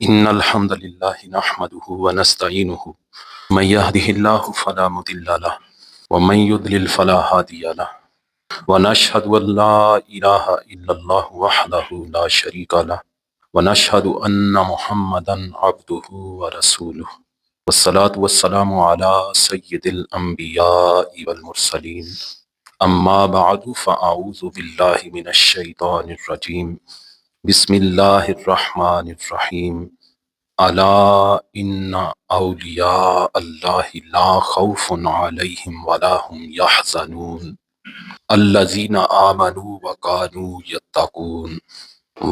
إن الحمد لله نحمده ونستعينه من يهده الله فلا مضل له ومن يضلل فلا هادي له ونشهد أن لا إله إلا الله وحده لا شريك له ونشهد أن محمدا عبده ورسوله والصلاة والسلام على سيد الأنبياء والمرسلين أما بعد فأعوذ بالله من الشيطان الرجيم بسم الله الرحمن الرحيم الا ان اولیاء اللہ لا خوف علیہم ولا هم يحزنون الذين آمنوا وكانوا يتقون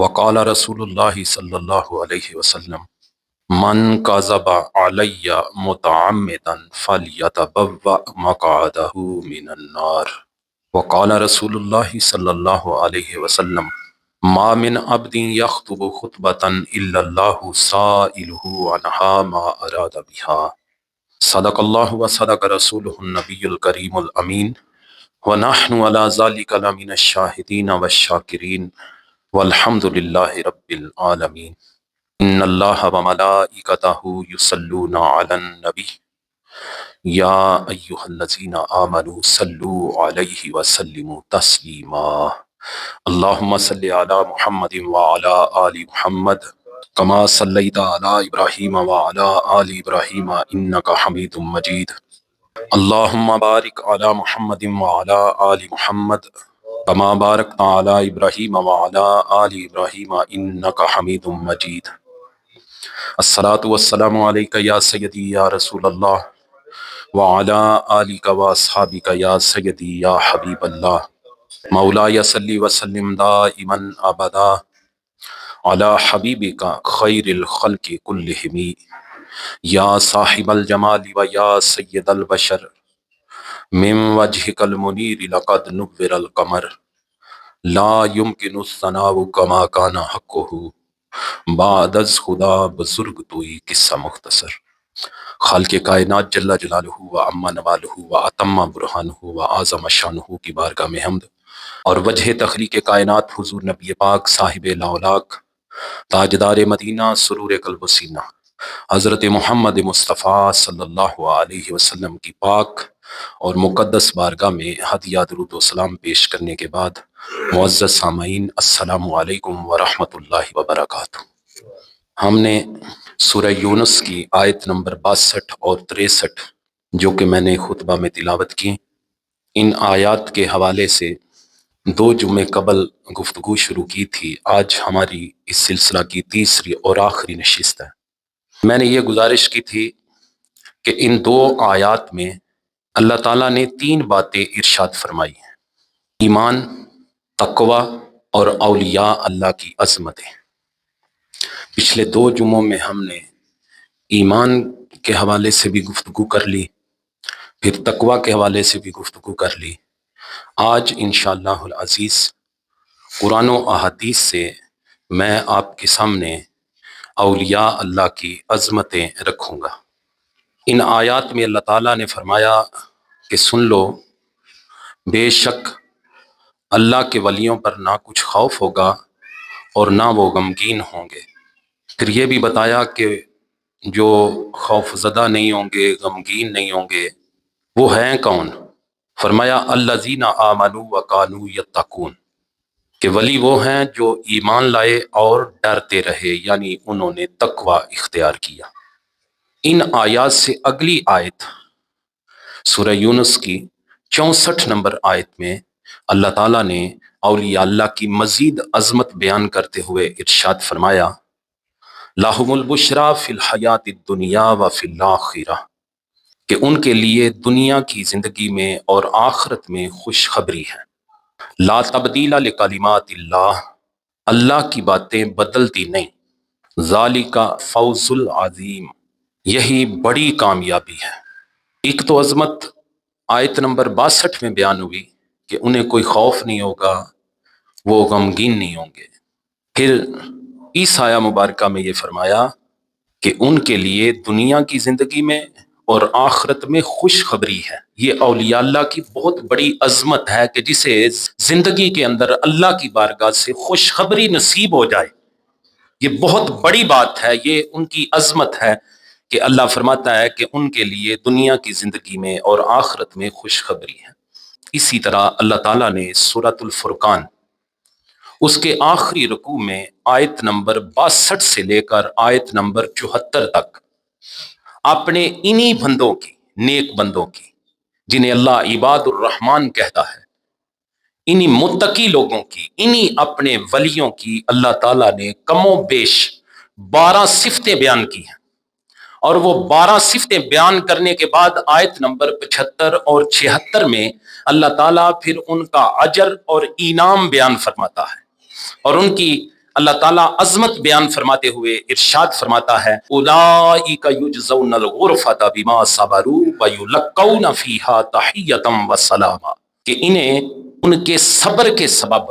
وقال رسول الله صلی اللہ علیہ وسلم من كذب علی متعمدا فلیتبوأ مقعده من النار وقال رسول اللہ صلی اللہ علیہ وسلم ما من عبد یخطب خطبة الا اللہ سائلہ عنہا ما اراد بها صدق اللہ وصدق رسولہ النبی الکریم الامین ونحن علی ذلک لمن الشاہدین والشاکرین والحمد للہ رب العالمین ان اللہ وملائکتہ یصلون علی النبی یا ایہا الذین آمنوا صلوا علیہ وسلموا تسلیما اللہم صلی علی محمد وعلی آل محمد کما صلیت علی ابراہیم وعلی آل ابراہیم انکا حمید مجید اللہم بارک علی محمد وعلی آل محمد کما بارکت علی ابراہیم وعلی آل ابراہیم انکا حمید مجید الصلاۃ والسلام علیک یا سیدی یا رسول اللہ وعلی آلک واصحابک یا سیدی یا حبیب اللہ مولاي صلی وسلم دائما ابدا علی حبیبک خیر الخلق کلہم یا صاحب الجمال و یا سید البشر من وجهک المنیر لقد نور القمر لا يمکن الثناء کما کان حقہ بعد از خدا بزرگ توئی قصہ مختصر خالق کائنات جل جلالہ و عم نوالہ و اتم برہانہ و اعظم شانہ کی بارگاہ میں حمد اور وجہ تخلیق کائنات حضور نبی پاک صاحب لاولاک تاجدار مدینہ سرور قلب و سینہ حضرت محمد مصطفیٰ صلی اللہ علیہ وسلم کی پاک اور مقدس بارگاہ میں ہدیہ درود و سلام پیش کرنے کے بعد معزز سامعین السلام علیکم ورحمۃ اللہ وبرکاتہ۔ ہم نے سورہ یونس کی آیت نمبر 62 اور 63 جو کہ میں نے خطبہ میں تلاوت کی، ان آیات کے حوالے سے 2 جمعے قبل گفتگو شروع کی تھی۔ آج ہماری اس سلسلہ کی تیسری اور آخری نشست ہے۔ میں نے یہ گزارش کی تھی کہ ان 2 آیات میں اللہ تعالیٰ نے 3 باتیں ارشاد فرمائی ہیں: ایمان، تقوی اور اولیاء اللہ کی عظمتیں۔ پچھلے 2 جمعوں میں ہم نے ایمان کے حوالے سے بھی گفتگو کر لی، پھر تقوی کے حوالے سے بھی گفتگو کر لی۔ آج انشاءاللہ العزیز قرآن و احادیث سے میں آپ کے سامنے اولیاء اللہ کی عظمتیں رکھوں گا۔ ان آیات میں اللہ تعالیٰ نے فرمایا کہ سن لو، بے شک اللہ کے ولیوں پر نہ کچھ خوف ہوگا اور نہ وہ غمگین ہوں گے۔ پھر یہ بھی بتایا کہ جو خوف زدہ نہیں ہوں گے، غمگین نہیں ہوں گے، وہ ہیں کون؟ فرمایا الذین آمنوا وکانوا یتقون، کہ ولی وہ ہیں جو ایمان لائے اور ڈرتے رہے، یعنی انہوں نے تقوی اختیار کیا۔ ان آیات سے اگلی آیت سورہ یونس کی 64 نمبر آیت میں اللہ تعالیٰ نے اولیاء اللہ کی مزید عظمت بیان کرتے ہوئے ارشاد فرمایا لَهُمُ الْبُشْرَىٰ فِي الْحَيَاةِ الدُّنْيَا وَفِي الْآخِرَةِ، کہ ان کے لیے دنیا کی زندگی میں اور آخرت میں خوشخبری ہے۔ لا تبدیل لکلمات اللہ، اللہ کی باتیں بدلتی نہیں۔ ذالک فوز العظیم، یہی بڑی کامیابی ہے۔ ایک تو عظمت آیت نمبر 62 میں بیان ہوئی کہ انہیں کوئی خوف نہیں ہوگا، وہ غمگین نہیں ہوں گے۔ پھر اس آیہ مبارکہ میں یہ فرمایا کہ ان کے لیے دنیا کی زندگی میں اور آخرت میں خوشخبری ہے۔ یہ اولیاء اللہ کی بہت بڑی عظمت ہے کہ جسے زندگی کے اندر اللہ کی بارگاہ سے خوشخبری نصیب ہو جائے، یہ بہت بڑی بات ہے، یہ ان کی عظمت ہے کہ اللہ فرماتا ہے کہ ان کے لیے دنیا کی زندگی میں اور آخرت میں خوشخبری ہے۔ اسی طرح اللہ تعالیٰ نے سورۃ الفرقان اس کے آخری رکوع میں آیت نمبر 62 سے لے کر آیت نمبر 74 تک اپنے انہی بندوں کی، نیک بندوں کی، جنہیں اللہ عباد الرحمن کہتا ہے، انہی متقی لوگوں کی، انہی اپنے ولیوں کی اللہ تعالیٰ نے کم و بیش 12 صفتیں بیان کی ہیں، اور وہ 12 صفتیں بیان کرنے کے بعد آیت نمبر 75 اور 76 میں اللہ تعالیٰ پھر ان کا اجر اور انعام بیان فرماتا ہے، اور ان کی اللہ تعالیٰ عظمت بیان فرماتے ہوئے ارشاد فرماتا ہے اولئک یجزون الغرفۃ بما صبروا ویلقون فیہا تحیۃ وسلاما، کہ انہیں ان کے صبر کے سبب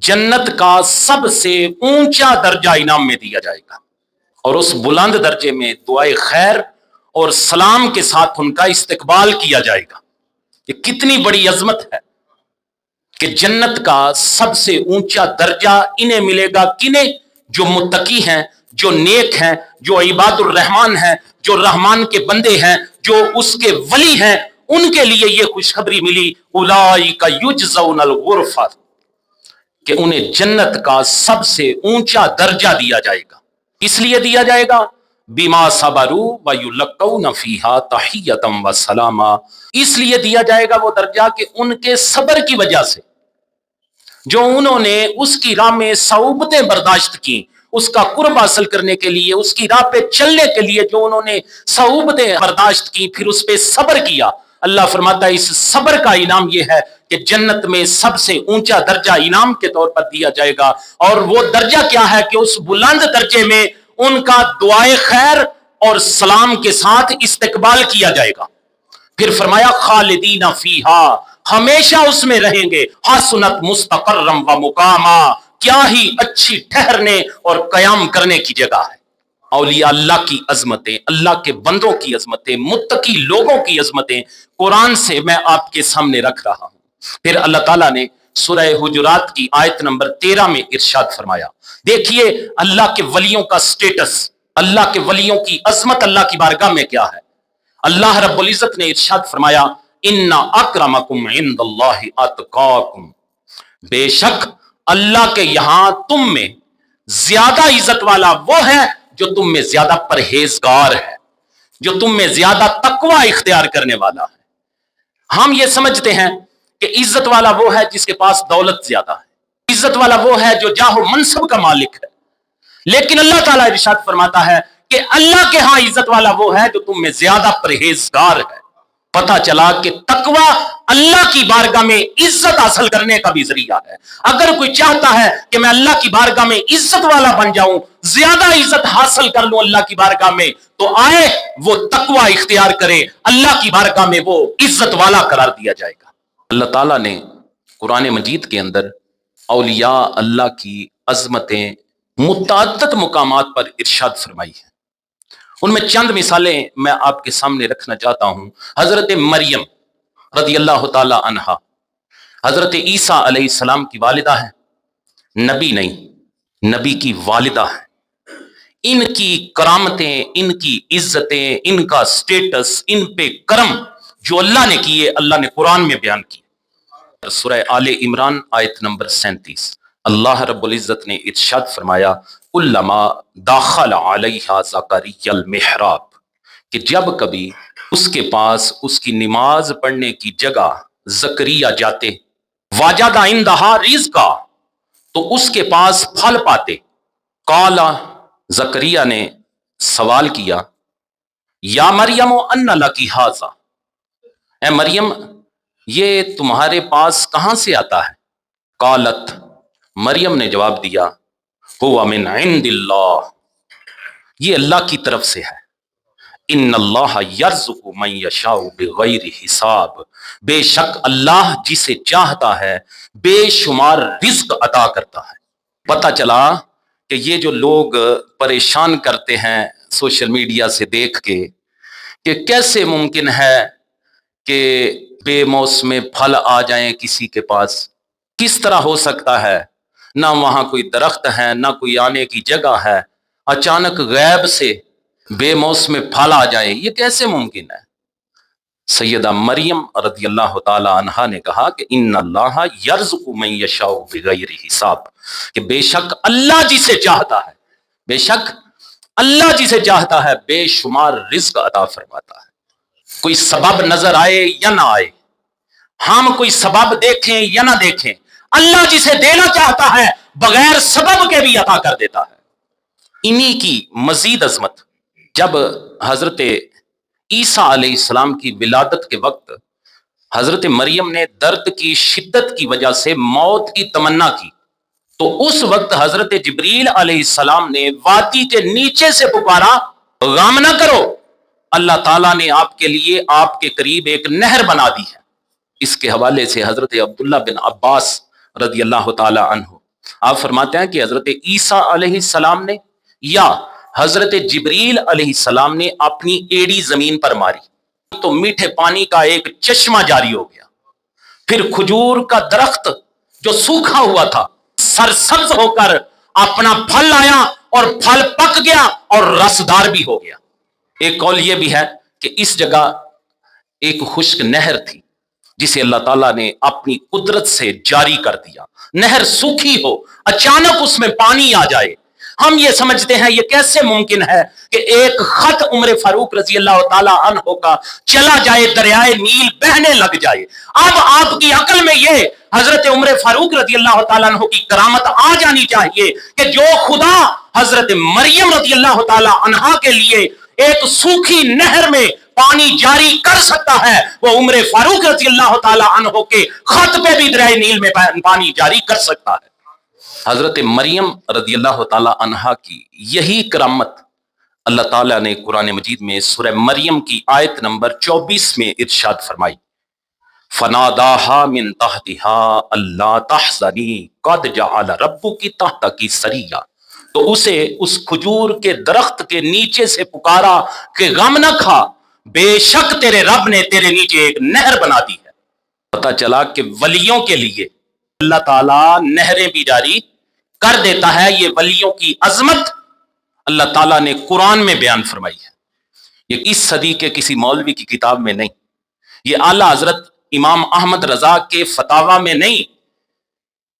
جنت کا سب سے اونچا درجہ انعام میں دیا جائے گا، اور اس بلند درجے میں دعائے خیر اور سلام کے ساتھ ان کا استقبال کیا جائے گا۔ یہ کتنی بڑی عظمت ہے کہ جنت کا سب سے اونچا درجہ انہیں ملے گا، کنہیں؟ جو متقی ہیں، جو نیک ہیں، جو عباد الرحمن ہیں، جو رحمان کے بندے ہیں، جو اس کے ولی ہیں، ان کے لیے یہ خوشخبری ملی اولئک یجزون الغرفۃ، کہ انہیں جنت کا سب سے اونچا درجہ دیا جائے گا۔ اس لیے دیا جائے گا بما صبروا ویلقون فیہا تحیۃ وسلاما، اس لیے دیا جائے گا وہ درجہ کہ ان کے صبر کی وجہ سے، جو انہوں نے اس کی راہ میں صعوبتیں برداشت کی، اس کا قرب حاصل کرنے کے لیے، اس کی راہ پہ چلنے کے لیے جو انہوں نے صعوبتیں برداشت کی، پھر اس پہ صبر کیا، اللہ فرماتا ہے اس صبر کا انعام یہ ہے کہ جنت میں سب سے اونچا درجہ انعام کے طور پر دیا جائے گا، اور وہ درجہ کیا ہے کہ اس بلند درجے میں ان کا دعائے خیر اور سلام کے ساتھ استقبال کیا جائے گا۔ پھر فرمایا خالدین فیہا، ہمیشہ اس میں رہیں گے، حسنت مستقرم و مقاما، کیا ہی اچھی ٹھہرنے اور قیام کرنے کی جگہ ہے۔ اولیاء اللہ کی عظمتیں، اللہ کے بندوں کی عظمتیں، متقی لوگوں کی عظمتیں قرآن سے میں آپ کے سامنے رکھ رہا ہوں۔ پھر اللہ تعالیٰ نے سورہ حجرات کی آیت نمبر 13 میں ارشاد فرمایا، دیکھیے اللہ کے ولیوں کا سٹیٹس، اللہ کے ولیوں کی عظمت اللہ کی بارگاہ میں کیا ہے۔ اللہ رب العزت نے ارشاد فرمایا ان اکرمکم عند اللہ اتقاکم، بے شک اللہ کے یہاں تم میں زیادہ عزت والا وہ ہے جو تم میں زیادہ پرہیزگار ہے، جو تم میں زیادہ تقوی اختیار کرنے والا ہے۔ ہم یہ سمجھتے ہیں کہ عزت والا وہ ہے جس کے پاس دولت زیادہ ہے، عزت والا وہ ہے جو جاہ و منصب کا مالک ہے، لیکن اللہ تعالیٰ ارشاد فرماتا ہے کہ اللہ کے ہاں عزت والا وہ ہے جو تم میں زیادہ پرہیزگار ہے۔ پتہ چلا کہ تقوی اللہ کی بارگاہ میں عزت حاصل کرنے کا بھی ذریعہ ہے۔ اگر کوئی چاہتا ہے کہ میں اللہ کی بارگاہ میں عزت والا بن جاؤں، زیادہ عزت حاصل کر لوں اللہ کی بارگاہ میں، تو آئے وہ تقوی اختیار کرے، اللہ کی بارگاہ میں وہ عزت والا قرار دیا جائے گا۔ اللہ تعالیٰ نے قرآن مجید کے اندر اولیاء اللہ کی عظمتیں متعدد مقامات پر ارشاد فرمائی ہیں، ان میں چند مثالیں میں آپ کے سامنے رکھنا چاہتا ہوں۔ حضرت مریم رضی اللہ تعالی عنہا حضرت عیسیٰ علیہ السلام کی والدہ ہے، نبی نہیں، نبی کی والدہ ہے۔ ان کی کرامتیں، ان کی عزتیں، ان کا سٹیٹس، ان پہ کرم جو اللہ نے کیے، اللہ نے قرآن میں بیان کی۔ سورہ آل عمران آیت نمبر 37 اللہ رب العزت نے ارشاد فرمایا کلما داخل علیہا زکریا المحراب، کہ جب کبھی اس کے پاس اس کی نماز پڑھنے کی جگہ زکریا جاتے، وجد عندہا رزقا، تو اس کے پاس پھل پاتے، قالا، زکریا نے سوال کیا، یا مریم ان لکی ھذا، اے مریم یہ تمہارے پاس کہاں سے آتا ہے؟ قالت، مریم نے جواب دیا، ہوا من عند اللہ، یہ اللہ کی طرف سے ہے، ان اللہ یرزق من یشاء بغیر حساب، بے شک اللہ جسے چاہتا ہے بے شمار رزق عطا کرتا ہے۔ پتہ چلا کہ یہ جو لوگ پریشان کرتے ہیں سوشل میڈیا سے دیکھ کے کہ کیسے ممکن ہے کہ بے موسم پھل آ جائیں کسی کے پاس، کس طرح ہو سکتا ہے؟ نہ وہاں کوئی درخت ہے، نہ کوئی آنے کی جگہ ہے، اچانک غیب سے بے موسم پھل آ جائے، یہ کیسے ممکن ہے؟ سیدہ مریم رضی اللہ تعالی عنہا نے کہا کہ ان اللہ یرزق من یشاء بغیر حساب، کہ بے شک اللہ جسے چاہتا ہے، بے شک اللہ جسے چاہتا ہے بے شمار رزق عطا فرماتا ہے۔ کوئی سبب نظر آئے یا نہ آئے، ہم کوئی سبب دیکھیں یا نہ دیکھیں، اللہ جسے دینا چاہتا ہے بغیر سبب کے بھی عطا کر دیتا ہے۔ انہی کی مزید عظمت، جب حضرت عیسیٰ علیہ السلام کی ولادت کے وقت حضرت مریم نے درد کی شدت کی وجہ سے موت کی تمنا کی، تو اس وقت حضرت جبریل علیہ السلام نے وادی کے نیچے سے پکارا، غم نہ کرو، اللہ تعالیٰ نے آپ کے لیے آپ کے قریب ایک نہر بنا دی ہے۔ اس کے حوالے سے حضرت عبداللہ بن عباس رضی اللہ تعالی عنہ آپ فرماتے ہیں کہ حضرت عیسیٰ علیہ السلام نے یا حضرت جبریل علیہ السلام نے اپنی ایڑی زمین پر ماری تو میٹھے پانی کا ایک چشمہ جاری ہو گیا، پھر کھجور کا درخت جو سوکھا ہوا تھا سرسبز ہو کر اپنا پھل آیا، اور پھل پک گیا اور رسدار بھی ہو گیا۔ ایک قول یہ بھی ہے کہ اس جگہ ایک خشک نہر تھی جسے اللہ تعالیٰ نے اپنی قدرت سے جاری کر دیا۔ نہر سوکھی ہو، اچانک اس میں پانی آ جائے، ہم یہ سمجھتے ہیں یہ کیسے ممکن ہے کہ ایک خط عمر فاروق رضی اللہ تعالی عنہ کا چلا جائے، دریائے نیل بہنے لگ جائے۔ اب آپ کی عقل میں یہ حضرت عمر فاروق رضی اللہ تعالیٰ عنہ کی کرامت آ جانی چاہیے کہ جو خدا حضرت مریم رضی اللہ تعالی عنہ کے لیے ایک سوکھی نہر میں پانی جاری کر سکتا ہے، وہ عمر فاروق رضی اللہ تعالی عنہ کے خط پہ بھی دریائے نیل میں پانی جاری کر سکتا ہے۔ حضرت مریم رضی اللہ تعالی عنہا کی یہی کرامت اللہ تعالیٰ نے قرآن مجید میں سورہ مریم کی آیت نمبر 24 میں ارشاد فرمائی، فَنَادَاهَا مِن تَحْتِهَا أَلَّا تَحْزَنِي قَدْ جَعَلَ رَبُّكِ تَحْتَكِ سَرِيًّا، تو اسے اس کھجور کے درخت کے نیچے سے پکارا کہ غم نہ کھا، بے شک تیرے رب نے تیرے نیچے ایک نہر بنا دی ہے۔ پتہ چلا کہ ولیوں کے لیے اللہ تعالیٰ نہریں بھی جاری کر دیتا ہے۔ یہ ولیوں کی عظمت اللہ تعالیٰ نے قرآن میں بیان فرمائی ہے، یہ اس صدی کے کسی مولوی کی کتاب میں نہیں، یہ اعلیٰ حضرت امام احمد رضا کے فتاوی میں نہیں،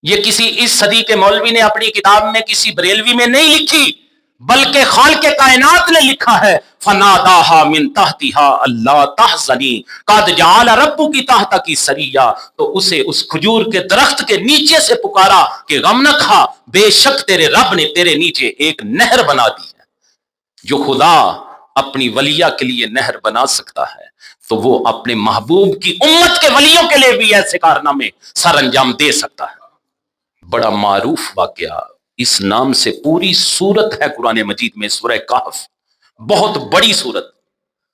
یہ کسی اس صدی کے مولوی نے اپنی کتاب میں کسی بریلوی میں نہیں لکھی، بلکہ خالق کائنات نے لکھا ہے، فَنَادَاهَا مِن تَحْتِهَا أَلَّا تَحْزَنِي قَدْ جَعَلَ رَبُّكِ تَحْتَكِ سَرِيًّا، تو اسے اس کھجور کے درخت کے نیچے سے پکارا کہ غم نہ کھا، بے شک تیرے رب نے تیرے نیچے ایک نہر بنا دی ہے۔ جو خدا اپنی ولیہ کے لیے نہر بنا سکتا ہے تو وہ اپنے محبوب کی امت کے ولیوں کے لیے بھی ایسے کارنامے سر انجام دے سکتا ہے۔ بڑا معروف واقعہ، اس نام سے پوری سورت ہے قرآن مجید میں، سورہ کہف، بہت بڑی سورت۔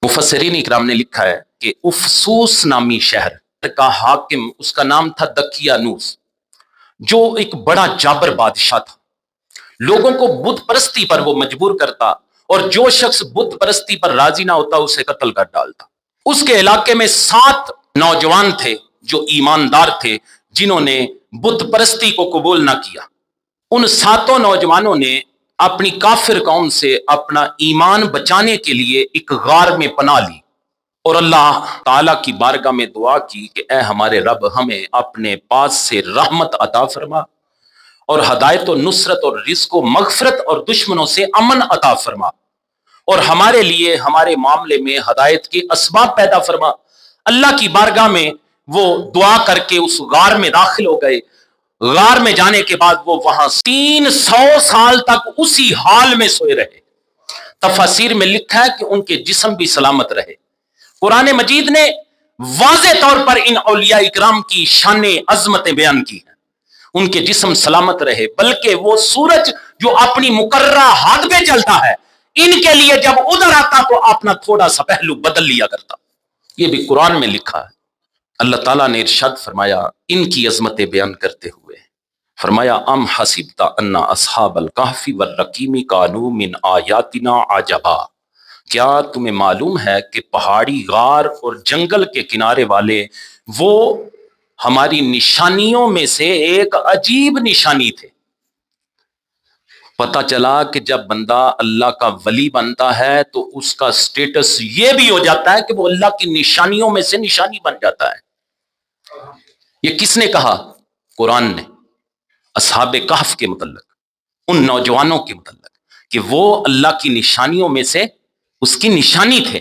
مفسرین اکرام نے لکھا ہے کہ افسوس نامی شہر کا حاکم، اس کا نام تھا دقیانوس، جو ایک بڑا جابر بادشاہ تھا، لوگوں کو بت پرستی پر وہ مجبور کرتا، اور جو شخص بت پرستی پر راضی نہ ہوتا اسے قتل کر ڈالتا۔ اس کے علاقے میں 7 نوجوان تھے جو ایماندار تھے، جنہوں نے بت پرستی کو قبول نہ کیا۔ ان 7 نوجوانوں نے اپنی کافر قوم سے اپنا ایمان بچانے کے لیے ایک غار میں پناہ لی، اور اللہ تعالیٰ کی بارگاہ میں دعا کی کہ اے ہمارے رب، ہمیں اپنے پاس سے رحمت عطا فرما، اور ہدایت و نصرت اور رزق و مغفرت اور دشمنوں سے امن عطا فرما، اور ہمارے لیے ہمارے معاملے میں ہدایت کے اسباب پیدا فرما۔ اللہ کی بارگاہ میں وہ دعا کر کے اس غار میں داخل ہو گئے۔ غار میں جانے کے بعد وہ وہاں 300 سال تک اسی حال میں سوئے رہے۔ تفاسیر میں لکھا ہے کہ ان کے جسم بھی سلامت رہے۔ قرآن مجید نے واضح طور پر ان اولیاء اکرام کی شان عظمتیں بیان کی ہیں۔ ان کے جسم سلامت رہے، بلکہ وہ سورج جو اپنی مقررہ حد پہ چلتا ہے، ان کے لیے جب ادھر آتا تو اپنا تھوڑا سا پہلو بدل لیا کرتا۔ یہ بھی قرآن میں لکھا ہے۔ اللہ تعالیٰ نے ارشاد فرمایا ان کی عظمتیں بیان کرتے ہوئے، فرمایا ام حسبت ان اصحاب الکہف والرقیم کانوا من آیاتنا عجبا، کیا تمہیں معلوم ہے کہ پہاڑی غار اور جنگل کے کنارے والے وہ ہماری نشانیوں میں سے ایک عجیب نشانی تھے۔ پتہ چلا کہ جب بندہ اللہ کا ولی بنتا ہے تو اس کا سٹیٹس یہ بھی ہو جاتا ہے کہ وہ اللہ کی نشانیوں میں سے نشانی بن جاتا ہے۔ یہ کس نے کہا؟ قرآن نے اصحاب کہف کے متعلق، ان نوجوانوں کے متعلق، کہ وہ اللہ کی نشانیوں میں سے اس کی نشانی تھے۔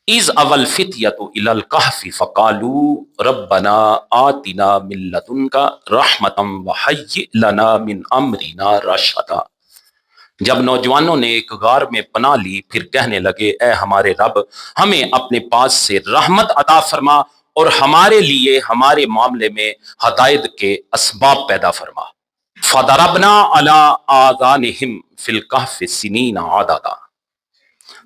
اِذْ أَوَى الْفِتْيَةُ إِلَى الْكَهْفِ فَقَالُوا رَبَّنَا آتِنَا مِن لَّدُنكَ رَحْمَةً وَهَيِّئْ لَنَا مِنْ أَمْرِنَا رَشَدًا۔ جب نوجوانوں نے ایک غار میں پناہ لی، پھر کہنے لگے اے ہمارے رب، ہمیں اپنے پاس سے رحمت عطا فرما اور ہمارے لیے ہمارے معاملے میں ہدایت کے اسباب پیدا فرما۔ فَضَرَبْنَا عَلَىٰ آذَانِهِمْ فِي الْكَهْفِ سِنِينَ عَدَدًا،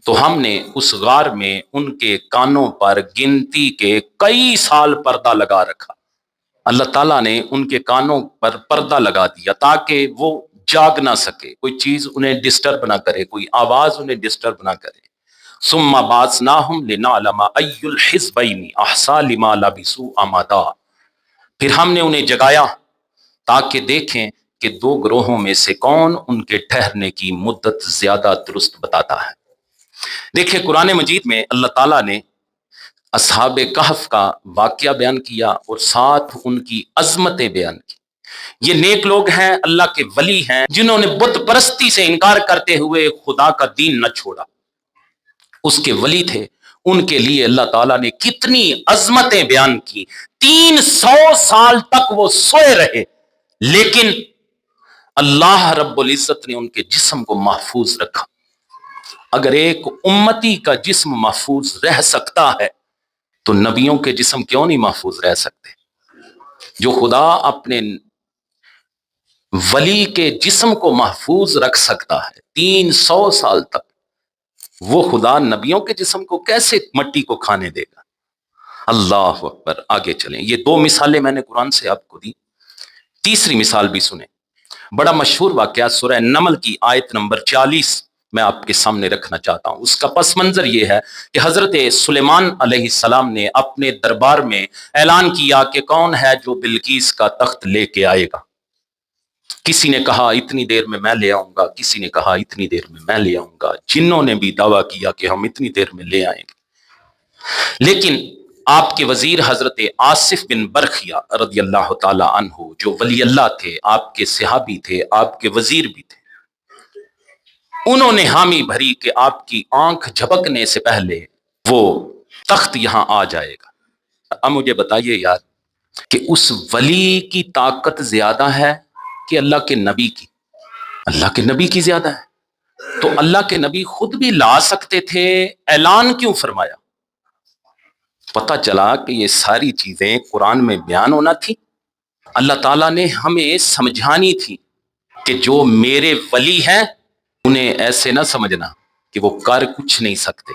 تو ہم نے اس غار میں ان کے کانوں پر گنتی کے کئی سال پردہ لگا رکھا۔ اللہ تعالیٰ نے ان کے کانوں پر پردہ لگا دیا تاکہ وہ جاگ نہ سکے، کوئی چیز انہیں ڈسٹرب نہ کرے، کوئی آواز انہیں ڈسٹرب نہ کرے۔ ثم بعثناہم لنعلم ای الحزبین احصیٰ لما لبثوا امدا، پھر ہم نے انہیں جگایا تاکہ دیکھیں کہ دو گروہوں میں سے کون ان کے ٹھہرنے کی مدت زیادہ درست بتاتا ہے۔ دیکھیں قرآن مجید میں اللہ تعالیٰ نے اصحاب کہف کا واقعہ بیان کیا اور ساتھ ان کی عظمتیں بیان کی۔ یہ نیک لوگ ہیں، اللہ کے ولی ہیں، جنہوں نے بت پرستی سے انکار کرتے ہوئے خدا کا دین نہ چھوڑا، اس کے ولی تھے۔ ان کے لیے اللہ تعالیٰ نے کتنی عظمتیں بیان کی۔ 300 سال تک وہ سوئے رہے، لیکن اللہ رب العزت نے ان کے جسم کو محفوظ رکھا۔ اگر ایک امتی کا جسم محفوظ رہ سکتا ہے تو نبیوں کے جسم کیوں نہیں محفوظ رہ سکتے؟ جو خدا اپنے ولی کے جسم کو محفوظ رکھ سکتا ہے 300 سال تک، وہ خدا نبیوں کے جسم کو کیسے مٹی کو کھانے دے گا؟ اللہ اکبر۔ آگے چلیں، یہ 2 مثالیں میں نے قرآن سے آپ کو دی، تیسری مثال بھی سنیں۔ بڑا مشہور واقعہ سورہ نمل کی آیت نمبر 40 میں آپ کے سامنے رکھنا چاہتا ہوں۔ اس کا پس منظر یہ ہے کہ حضرت سلیمان علیہ السلام نے اپنے دربار میں اعلان کیا کہ کون ہے جو بلقیس کا تخت لے کے آئے گا۔ کسی نے کہا اتنی دیر میں لے آؤں گا، کسی نے کہا اتنی دیر میں لے آؤں گا، جنوں نے بھی دعویٰ کیا کہ ہم اتنی دیر میں لے آئیں گے۔ لیکن آپ کے وزیر حضرت آصف بن برخیہ رضی اللہ تعالی عنہ، جو ولی اللہ تھے، آپ کے صحابی تھے، آپ کے وزیر بھی تھے، انہوں نے حامی بھری کہ آپ کی آنکھ جھپکنے سے پہلے وہ تخت یہاں آ جائے گا۔ اب مجھے بتائیے یار کہ اس ولی کی طاقت زیادہ ہے کہ اللہ کے نبی کی؟ اللہ کے نبی کی زیادہ ہے۔ تو اللہ کے نبی خود بھی لا سکتے تھے، اعلان کیوں فرمایا؟ پتہ چلا کہ یہ ساری چیزیں قرآن میں بیان ہونا تھی، اللہ تعالیٰ نے ہمیں سمجھانی تھی کہ جو میرے ولی ہیں انہیں ایسے نہ سمجھنا کہ وہ کر کچھ نہیں سکتے۔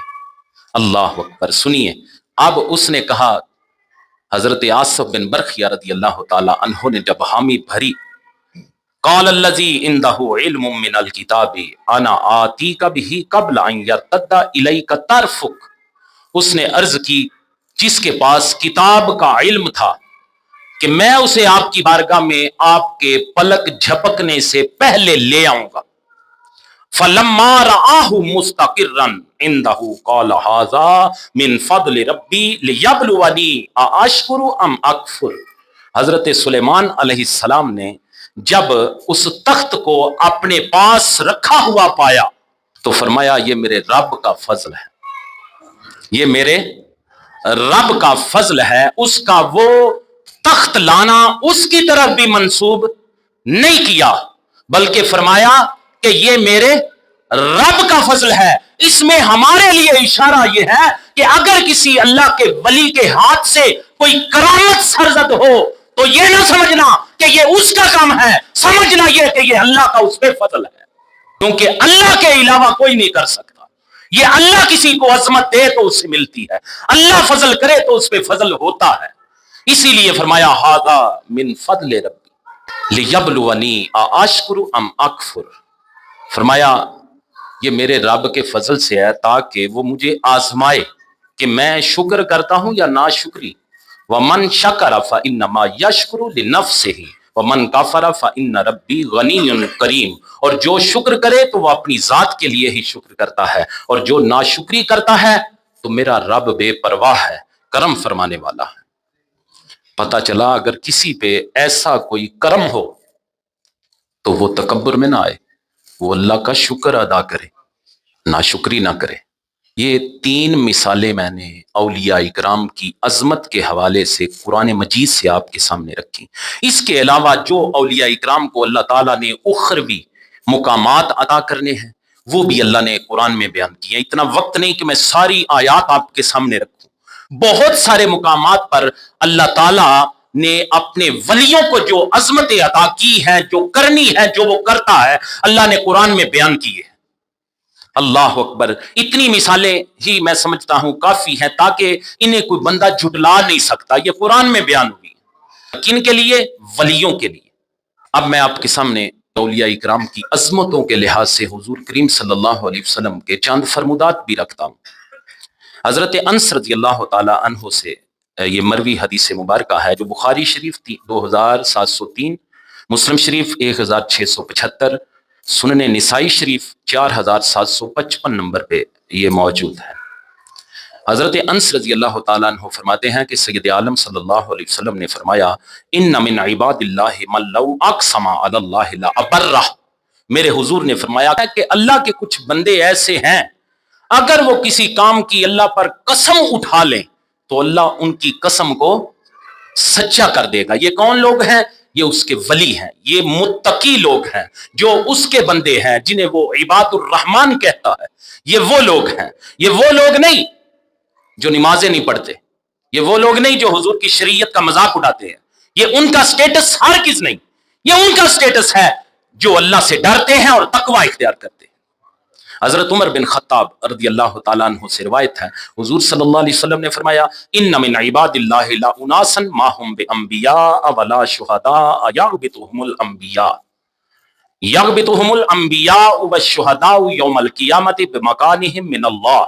اللہ اکبر۔ سنیے، اب اس نے کہا، حضرت آصف بن برخیہ رضی اللہ تعالی عنہ نے جب حامی بھری، قال الذی عنده علم من الکتاب انا آتیک بہ قبل ان یرتد الیک طرفک، اس نے عرض کی جس کے پاس کتاب کا علم تھا کہ میں اسے آپ کی بارگاہ میں آپ کے پلک جھپکنے سے پہلے لے آؤں گا۔ فَلَمَّا رَآهُ مُسْتَقِرًّا عِندَهُ قَالَ هَذَا مِن فَضْلِ رَبِّي لِيَبْلُوَنِي أَأَشْكُرُ أَمْ أَكْفُرُ۔ حضرت سلیمان علیہ السلام نے جب اس تخت کو اپنے پاس رکھا ہوا پایا تو فرمایا یہ میرے رب کا فضل ہے، یہ میرے رب کا فضل ہے۔ اس کا وہ تخت لانا اس کی طرف بھی منسوب نہیں کیا، بلکہ فرمایا کہ یہ میرے رب کا فضل ہے۔ اس میں ہمارے لیے اشارہ یہ ہے کہ اگر کسی اللہ کے ولی کے ہاتھ سے کوئی کرامت سرزد ہو تو یہ نہ سمجھنا کہ یہ اس کا کام ہے، سمجھنا یہ کہ یہ اللہ کا اس پہ فضل ہے، کیونکہ اللہ کے علاوہ کوئی نہیں کر سکتا۔ یہ اللہ کسی کو عظمت دے تو اس سے ملتی ہے، اللہ فضل کرے تو اس پہ فضل ہوتا ہے۔ اسی لیے فرمایا ھذا من فضل ربی لیبلونی ااشکر ام اکفر، فرمایا یہ میرے رب کے فضل سے ہے تاکہ وہ مجھے آزمائے کہ میں شکر کرتا ہوں یا ناشکری۔ ومن شکر فانما یشکر لنفسہ، وَمَنْ كَفَرَ فَإِنَّ رَبِّي غَنِيٌّ کریم، اور جو شکر کرے تو وہ اپنی ذات کے لیے ہی شکر کرتا ہے، اور جو ناشکری کرتا ہے تو میرا رب بے پرواہ ہے، کرم فرمانے والا ہے۔ پتہ چلا اگر کسی پہ ایسا کوئی کرم ہو تو وہ تکبر میں نہ آئے، وہ اللہ کا شکر ادا کرے، ناشکری نہ کرے۔ یہ 3 مثالیں میں نے اولیاء اکرام کی عظمت کے حوالے سے قرآن مجید سے آپ کے سامنے رکھی۔ اس کے علاوہ جو اولیاء اکرام کو اللہ تعالیٰ نے اخروی مقامات عطا کرنے ہیں وہ بھی اللہ نے قرآن میں بیان کیے ہیں۔ اتنا وقت نہیں کہ میں ساری آیات آپ کے سامنے رکھوں۔ بہت سارے مقامات پر اللہ تعالیٰ نے اپنے ولیوں کو جو عظمتیں عطا کی ہیں، جو کرنی ہے، جو وہ کرتا ہے، اللہ نے قرآن میں بیان کی ہے۔ اللہ اکبر! اتنی مثالیں ہی میں سمجھتا ہوں کافی ہیں تاکہ انہیں کوئی بندہ جھٹلا نہیں سکتا۔ یہ قرآن میں بیان ہوئی ہے۔ کن کے لیے؟ ولیوں کے لیے۔ اب میں آپ کے سامنے اولیاء اکرام کی عظمتوں کے لحاظ سے حضور کریم صلی اللہ علیہ وسلم کے چند فرمودات بھی رکھتا ہوں۔ حضرت انس رضی اللہ تعالی عنہ سے یہ مروی حدیث مبارکہ ہے جو بخاری شریف 2703، مسلم شریف 1675، سنن نسائی شریف 4755 نمبر پہ یہ موجود ہے۔ حضرت انس رضی اللہ تعالیٰ عنہ فرماتے ہیں کہ سید عالم صلی اللہ علیہ وسلم نے فرمایا ان من عباد اللہ من لو اقسم علی اللہ لابرہ۔ میرے حضور نے فرمایا کہ اللہ کے کچھ بندے ایسے ہیں اگر وہ کسی کام کی اللہ پر قسم اٹھا لیں تو اللہ ان کی قسم کو سچا کر دے گا۔ یہ کون لوگ ہیں؟ یہ اس کے ولی ہیں، یہ متقی لوگ ہیں، جو اس کے بندے ہیں جنہیں وہ عباد الرحمن کہتا ہے۔ یہ وہ لوگ ہیں، یہ وہ لوگ نہیں جو نمازیں نہیں پڑھتے، یہ وہ لوگ نہیں جو حضور کی شریعت کا مذاق اڑاتے ہیں، یہ ان کا سٹیٹس ہرگز نہیں، یہ ان کا سٹیٹس ہے جو اللہ سے ڈرتے ہیں اور تقوی اختیار کرتے ہیں۔ حضرت عمر بن خطاب رضی اللہ تعالیٰ عنہ سے روایت ہے، حضور صلی اللہ علیہ وسلم نے فرمایا ان من عباد اللہ لا اناسا ما هم بانبیاء ولا شہداء یغبطهم الانبیاء والشہداء یوم القیامت بمکانہم من اللہ۔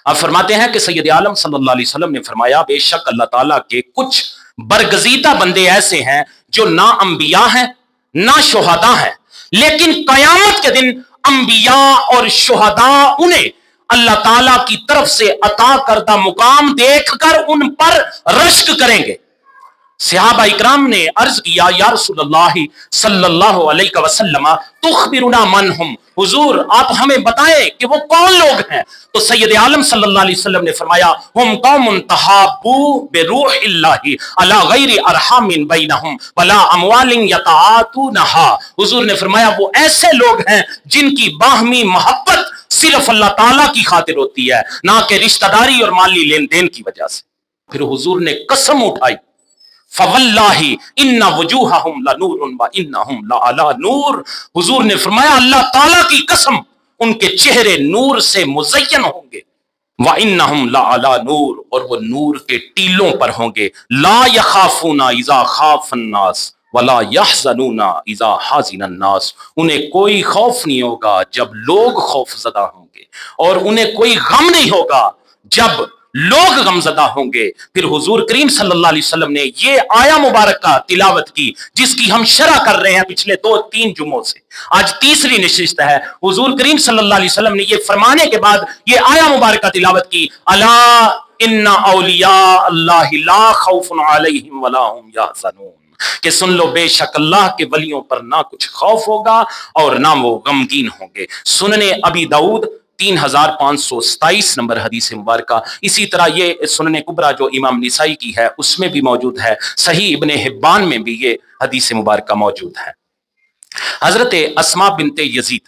اب فرماتے ہیں کہ سید عالم صلی اللہ علیہ وسلم نے فرمایا بے شک اللہ تعالیٰ کے کچھ برگزیدہ بندے ایسے ہیں جو نہ انبیاء ہیں نہ شہداء ہیں، لیکن قیامت کے دن انبیاء اور شہداء انہیں اللہ تعالیٰ کی طرف سے عطا کردہ مقام دیکھ کر ان پر رشک کریں گے۔ صحابہ اکرام نے عرض کیا یا رسول اللہ صلی اللہ علیہ وسلم تخبرنا من ہم، حضور آپ ہمیں بتائیں کہ وہ کون لوگ ہیں؟ تو سید عالم صلی اللہ علیہ وسلم نے فرمایا ہم قوم تحابو بروح اللہ علی غیر ارحام بینہم ولا اموال یتعاطونہا۔ حضور نے فرمایا وہ ایسے لوگ ہیں جن کی باہمی محبت صرف اللہ تعالیٰ کی خاطر ہوتی ہے، نہ کہ رشتہ داری اور مالی لین دین کی وجہ سے۔ پھر حضور نے قسم اٹھائی فواللہ ان وجوہہم لنور وانہم لعلی نور۔ حضور نے فرمایا اللہ تعالیٰ کی قسم ان کے چہرے نور سے مزین ہوں گے، وانہم لعلی نور، اور وہ نور کے ٹیلوں پر ہوں گے، لا یخافون اذا خاف الناس ولا یحزنون اذا حزن الناس۔ انہیں کوئی خوف نہیں ہوگا جب لوگ خوف زدہ ہوں گے، اور انہیں کوئی غم نہیں ہوگا جب لوگ غمزدہ ہوں گے۔ پھر حضور کریم صلی اللہ علیہ وسلم نے یہ آیا مبارکہ تلاوت کی جس کی ہم شرح کر رہے ہیں پچھلے 2-3 جمعوں سے، آج تیسری نشست ہے۔ حضور کریم صلی اللہ علیہ وسلم نے یہ فرمانے کے بعد یہ آیا مبارکہ تلاوت کی الا ان اولیاء اللہ لا خوف علیہم ولا هم یحزنون، کہ سن لو بے شک اللہ کے ولیوں پر نہ کچھ خوف ہوگا اور نہ وہ غمگین ہوں گے۔ سنن ابی داؤد 3527 نمبر حدیث مبارکہ، اسی طرح یہ سنن کبریٰ جو امام نسائی کی ہے اس میں بھی موجود ہے، صحیح ابن حبان میں بھی یہ حدیث مبارکہ موجود ہے۔ حضرت اسماء بنت یزید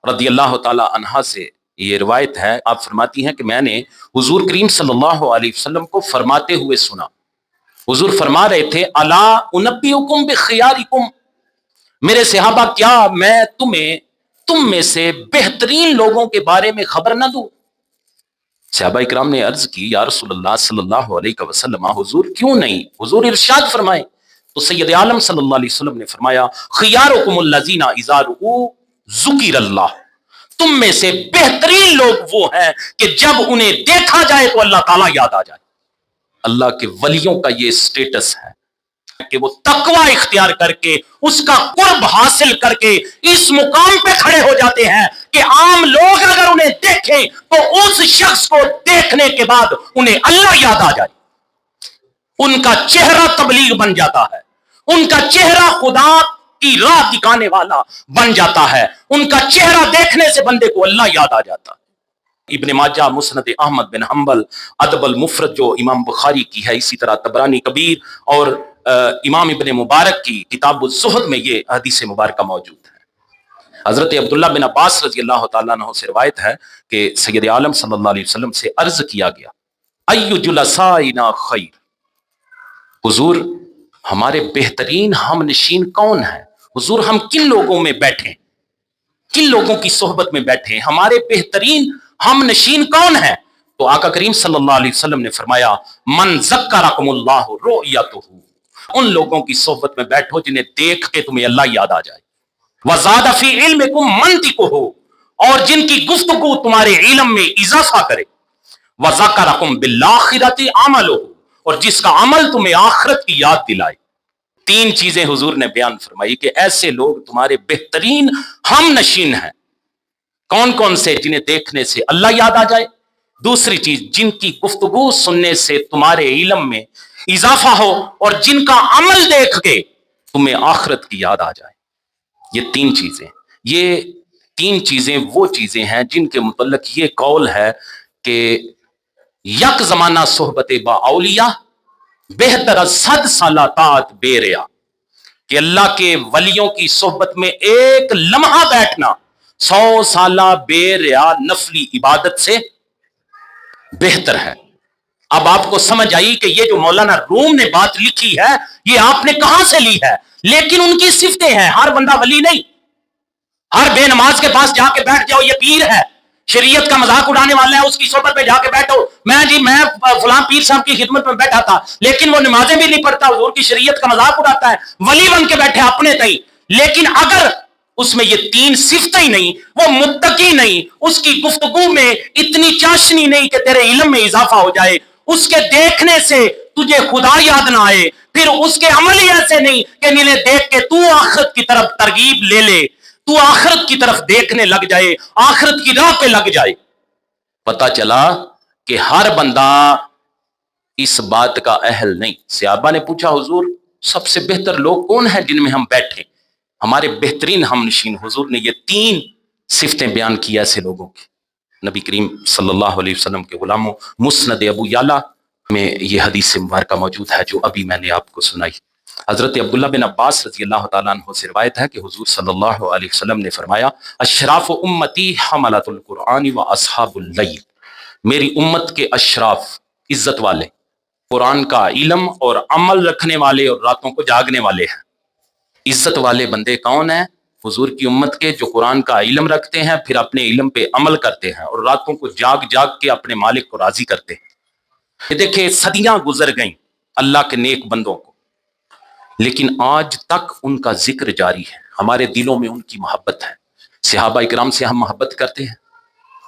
رضی اللہ تعالی عنہا سے یہ روایت ہے، آپ فرماتی ہیں کہ میں نے حضور کریم صلی اللہ علیہ وسلم کو فرماتے ہوئے سنا۔ حضور فرما رہے تھے الا انبئکم بخیارکم، میرے صحابہ کیا میں تم میں سے بہترین لوگوں کے بارے میں خبر نہ دوں؟ صحابہ اکرام نے عرض کی یا رسول اللہ صلی اللہ علیہ وسلم حضور کیوں نہیں؟ حضور ارشاد فرمائے تو سید عالم صلی اللہ علیہ وسلم نے فرمایا خیارکم الذین اذا رؤوا ذکر اللہ، تم میں سے بہترین لوگ وہ ہیں کہ جب انہیں دیکھا جائے تو اللہ تعالیٰ یاد آ جائے۔ اللہ کے ولیوں کا یہ سٹیٹس ہے، کہ وہ تقوی اختیار کر کے اس کا قرب حاصل کر کے اس مقام پہ کھڑے ہو جاتے ہیں کہ عام لوگ اگر انہیں دیکھیں تو اس شخص کو دیکھنے کے بعد انہیں اللہ یاد آ جائے، ان کا چہرہ تبلیغ بن جاتا ہے، ان کا چہرہ خدا کی راہ دکھانے والا بن جاتا ہے، ان کا چہرہ دیکھنے سے بندے کو اللہ یاد آ جاتا ہے۔ ابن ماجہ، مسند احمد بن حنبل، ادب المفرد جو امام بخاری کی ہے، اسی طرح طبرانی کبیر اور امام ابن مبارک کی کتاب الزہد میں یہ حدیث مبارکہ موجود ہے۔ حضرت عبداللہ بن عباس رضی اللہ تعالیٰ عنہ سے روایت ہے کہ سید عالم صلی اللہ علیہ وسلم سے عرض کیا گیا، ای جلسائنا خیر، حضور ہمارے بہترین ہم نشین کون ہیں؟ حضور ہم کن لوگوں میں بیٹھیں، کن لوگوں کی صحبت میں بیٹھیں، ہمارے بہترین ہم نشین کون ہیں؟ تو آقا کریم صلی اللہ علیہ وسلم نے فرمایا، من ذکرکم اللہ رؤیتہ، ان لوگوں کی صحبت میں بیٹھو جنہیں دیکھ کے تمہیں اللہ یاد آ جائے، وزاد فی علمکم منطقہ، اور جن کی گفتگو تمہارے علم میں اضافہ کرے، وذکرکم بالآخرۃ عملہ، اور جس کا عمل تمہیں آخرت کی یاد دلائے۔ تین چیزیں حضور نے بیان فرمائی کہ ایسے لوگ تمہارے بہترین ہم نشین ہیں۔ کون کون سے؟ جنہیں دیکھنے سے اللہ یاد آ جائے، دوسری چیز جن کی گفتگو سننے سے تمہارے علم میں اضافہ ہو، اور جن کا عمل دیکھ کے تمہیں آخرت کی یاد آ جائے۔ یہ تین چیزیں وہ چیزیں ہیں جن کے متعلق یہ قول ہے کہ یک زمانہ صحبت با اولیاء بہتر از 100 سالہ طاعت بے ریا، کہ اللہ کے ولیوں کی صحبت میں ایک لمحہ بیٹھنا 100 سالہ بے ریا نفلی عبادت سے بہتر ہے۔ اب آپ کو سمجھ آئی کہ یہ جو مولانا روم نے بات لکھی ہے یہ آپ نے کہاں سے لی ہے، لیکن ان کی صفتیں ہیں۔ ہر بندہ ولی نہیں، ہر بے نماز کے پاس جا کے بیٹھ جاؤ یہ پیر ہے، شریعت کا مذاق اڑانے والا ہے، اس کی صحبت پہ جا کے بیٹھو، میں فلاں پیر صاحب کی خدمت میں بیٹھا تھا لیکن وہ نمازیں بھی نہیں پڑھتا، حضور کی شریعت کا مذاق اڑاتا ہے، ولی بن کے بیٹھے اپنے تئیں، لیکن اگر اس میں یہ تین صفتیں ہی نہیں، وہ متقی نہیں، اس کی گفتگو میں اتنی چاشنی نہیں کہ تیرے علم میں اضافہ ہو جائے، اس کے دیکھنے سے تجھے خدا یاد نہ آئے، پھر اس کے عمل ہی ایسے نہیں کہ انہیں دیکھ کے تو آخرت کی طرف ترغیب لے لے، تو آخرت کی طرف دیکھنے لگ جائے، آخرت کی راہ پہ لگ جائے۔ پتہ چلا کہ ہر بندہ اس بات کا اہل نہیں۔ صحابہ نے پوچھا، حضور سب سے بہتر لوگ کون ہیں جن میں ہم بیٹھیں، ہمارے بہترین ہم نشین؟ حضور نے یہ تین صفتیں بیان کی ایسے لوگوں کی۔ نبی کریم صلی اللہ علیہ وسلم کے غلاموں، مسند ابو یعلا میں یہ حدیث مبارکہ موجود ہے جو ابھی میں نے آپ کو سنائی۔ حضرت عبداللہ بن عباس رضی اللہ تعالیٰ عنہ سے روایت ہے کہ حضور صلی اللہ علیہ وسلم نے فرمایا، اشراف امتی حملۃ القرآن و اصحاب اللیل، میری امت کے اشراف عزت والے، قرآن کا علم اور عمل رکھنے والے اور راتوں کو جاگنے والے ہیں۔ عزت والے بندے کون ہیں؟ حضور کی امت کے جو قرآن کا علم رکھتے ہیں، پھر اپنے علم پہ عمل کرتے ہیں اور راتوں کو جاگ جاگ کے اپنے مالک کو راضی کرتے ہیں۔ یہ دیکھیں صدیاں گزر گئیں اللہ کے نیک بندوں کو، لیکن آج تک ان کا ذکر جاری ہے، ہمارے دلوں میں ان کی محبت ہے۔ صحابہ اکرام سے ہم محبت کرتے ہیں،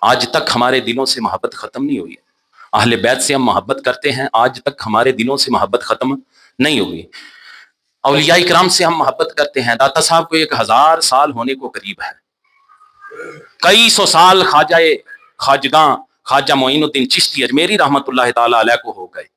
آج تک ہمارے دلوں سے محبت ختم نہیں ہوئی ہے۔ اہل بیت سے ہم محبت کرتے ہیں، آج تک ہمارے دلوں سے محبت ختم نہیں ہوئی۔ اولیاء اکرام سے ہم محبت کرتے ہیں، داتا صاحب کو 1000 سال ہونے کو قریب ہے، کئی سو سال خواجگاں خواجہ معین الدین چشتی اجمیری رحمت اللہ تعالی علیہ کو ہو گئے،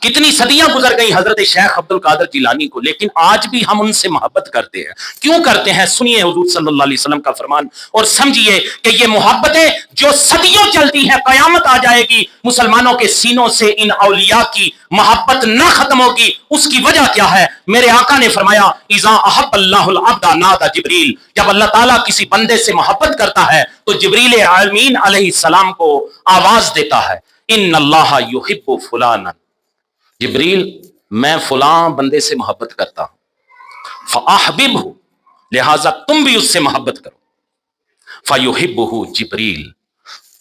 کتنی صدیاں گزر گئی حضرت شیخ عبد القادر جیلانی کو، لیکن آج بھی ہم ان سے محبت کرتے ہیں۔ کیوں کرتے ہیں؟ سنیے حضور صلی اللہ علیہ وسلم کا فرمان اور سمجھیے کہ یہ محبتیں جو صدیوں چلتی ہیں، قیامت آ جائے گی مسلمانوں کے سینوں سے ان اولیاء کی محبت نہ ختم ہوگی۔ اس کی وجہ کیا ہے؟ میرے آقا نے فرمایا، اذا احب اللہ العبد نادى جبریل، جب اللہ تعالیٰ کسی بندے سے محبت کرتا ہے تو جبریل امین علیہ السلام کو آواز دیتا ہے، ان اللہ یحب فلانا، جبریل میں فلاں بندے سے محبت کرتا ہوں، فاحببہ، لہٰذا تم بھی اس سے محبت کرو، فیحبہ جبریل،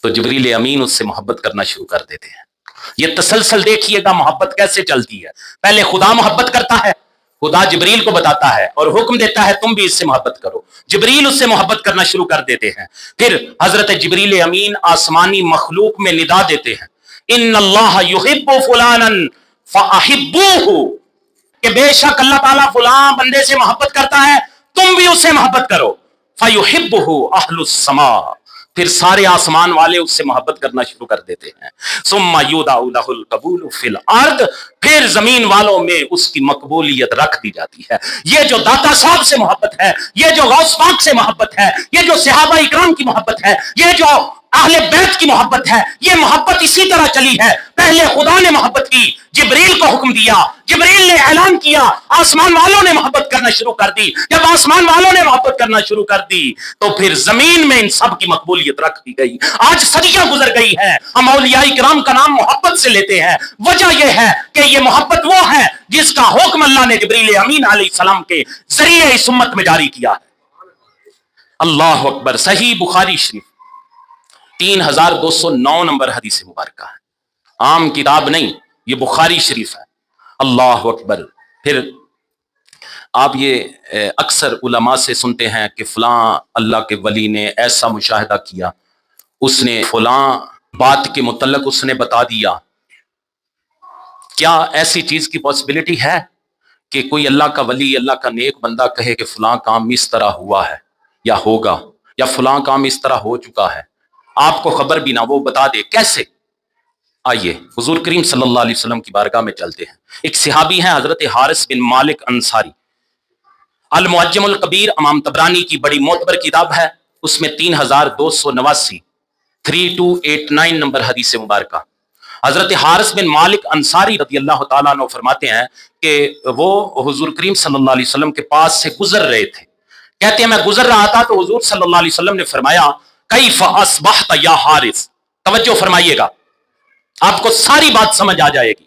تو جبریل امین اس سے محبت کرنا شروع کر دیتے ہیں۔ یہ تسلسل دیکھیے گا محبت کیسے چلتی ہے۔ پہلے خدا محبت کرتا ہے، خدا جبریل کو بتاتا ہے اور حکم دیتا ہے تم بھی اس سے محبت کرو، جبریل اس سے محبت کرنا شروع کر دیتے ہیں۔ پھر حضرت جبریل امین آسمانی مخلوق میں ندا دیتے ہیں، ان اللہ یحب فلانا فاحبوہ، کہ کہ بے شک اللہ تعالیٰ فلاں بندے سے محبت کرتا ہے، تم بھی اس سے محبت کرو. فَيُحِبُّهُ أَهْلُ السَّمَاءِ، پھر سارے آسمان والے اس سے محبت کرنا شروع کر دیتے ہیں. ثُمَّ يُدْعَوْ لَهُ الْقَبُولُ فِي الْأَرْضِ، پھر زمین والوں میں اس کی مقبولیت رکھ دی جاتی ہے. یہ جو داتا صاحب سے محبت ہے، یہ جو غوث پاک سے محبت ہے، یہ جو صحابہ اکرام کی محبت ہے، یہ جو اہل بیت کی محبت ہے، یہ محبت اسی طرح چلی ہے. پہلے خدا نے محبت کی، جبریل کو حکم دیا، جبریل نے اعلان کیا، آسمان والوں نے محبت کرنا شروع کر دی. جب آسمان والوں نے محبت کرنا شروع کر دی تو پھر زمین میں ان سب کی مقبولیت رکھ دی گئی. آج صدیاں گزر گئی ہیں، ہم اولیاء کرام کا نام محبت سے لیتے ہیں. وجہ یہ ہے کہ یہ محبت وہ ہے جس کا حکم اللہ نے جبریل امین علیہ السلام کے ذریعے اس امت میں جاری کیا ہے. اللہ اکبر. صحیح بخاری شریف 3209 نمبر حدیث مبارکہ ہے، عام کتاب نہیں، یہ بخاری شریف ہے. اللہ اکبر. پھر آپ یہ اکثر علماء سے سنتے ہیں کہ فلاں اللہ کے ولی نے ایسا مشاہدہ کیا، اس نے فلاں بات کے متعلق اس نے بتا دیا. کیا ایسی چیز کی پاسبلٹی ہے کہ کوئی اللہ کا ولی، اللہ کا نیک بندہ کہے کہ فلاں کام اس طرح ہوا ہے یا ہوگا، یا فلاں کام اس طرح ہو چکا ہے، آپ کو خبر بھی نہ، وہ بتا دے؟ کیسے؟ آئیے حضور کریم صلی اللہ علیہ وسلم کی بارگاہ میں چلتے ہیں. ایک صحابی ہیں حضرت حارث بن مالک انصاری. المعجم الکبیر امام طبرانی کی بڑی معتبر کتاب ہے، اس میں 3289 3289 نمبر حدیث مبارکہ. حضرت حارث بن مالک انصاری رضی اللہ تعالیٰ عنہ فرماتے ہیں کہ وہ حضور کریم صلی اللہ علیہ وسلم کے پاس سے گزر رہے تھے. کہتے ہیں میں گزر رہا تھا تو حضور صلی اللہ علیہ وسلم نے فرمایا کیف اصبحت یا حارث. توجہ فرمائیے گا، آپ کو ساری بات سمجھ آ جائے گی.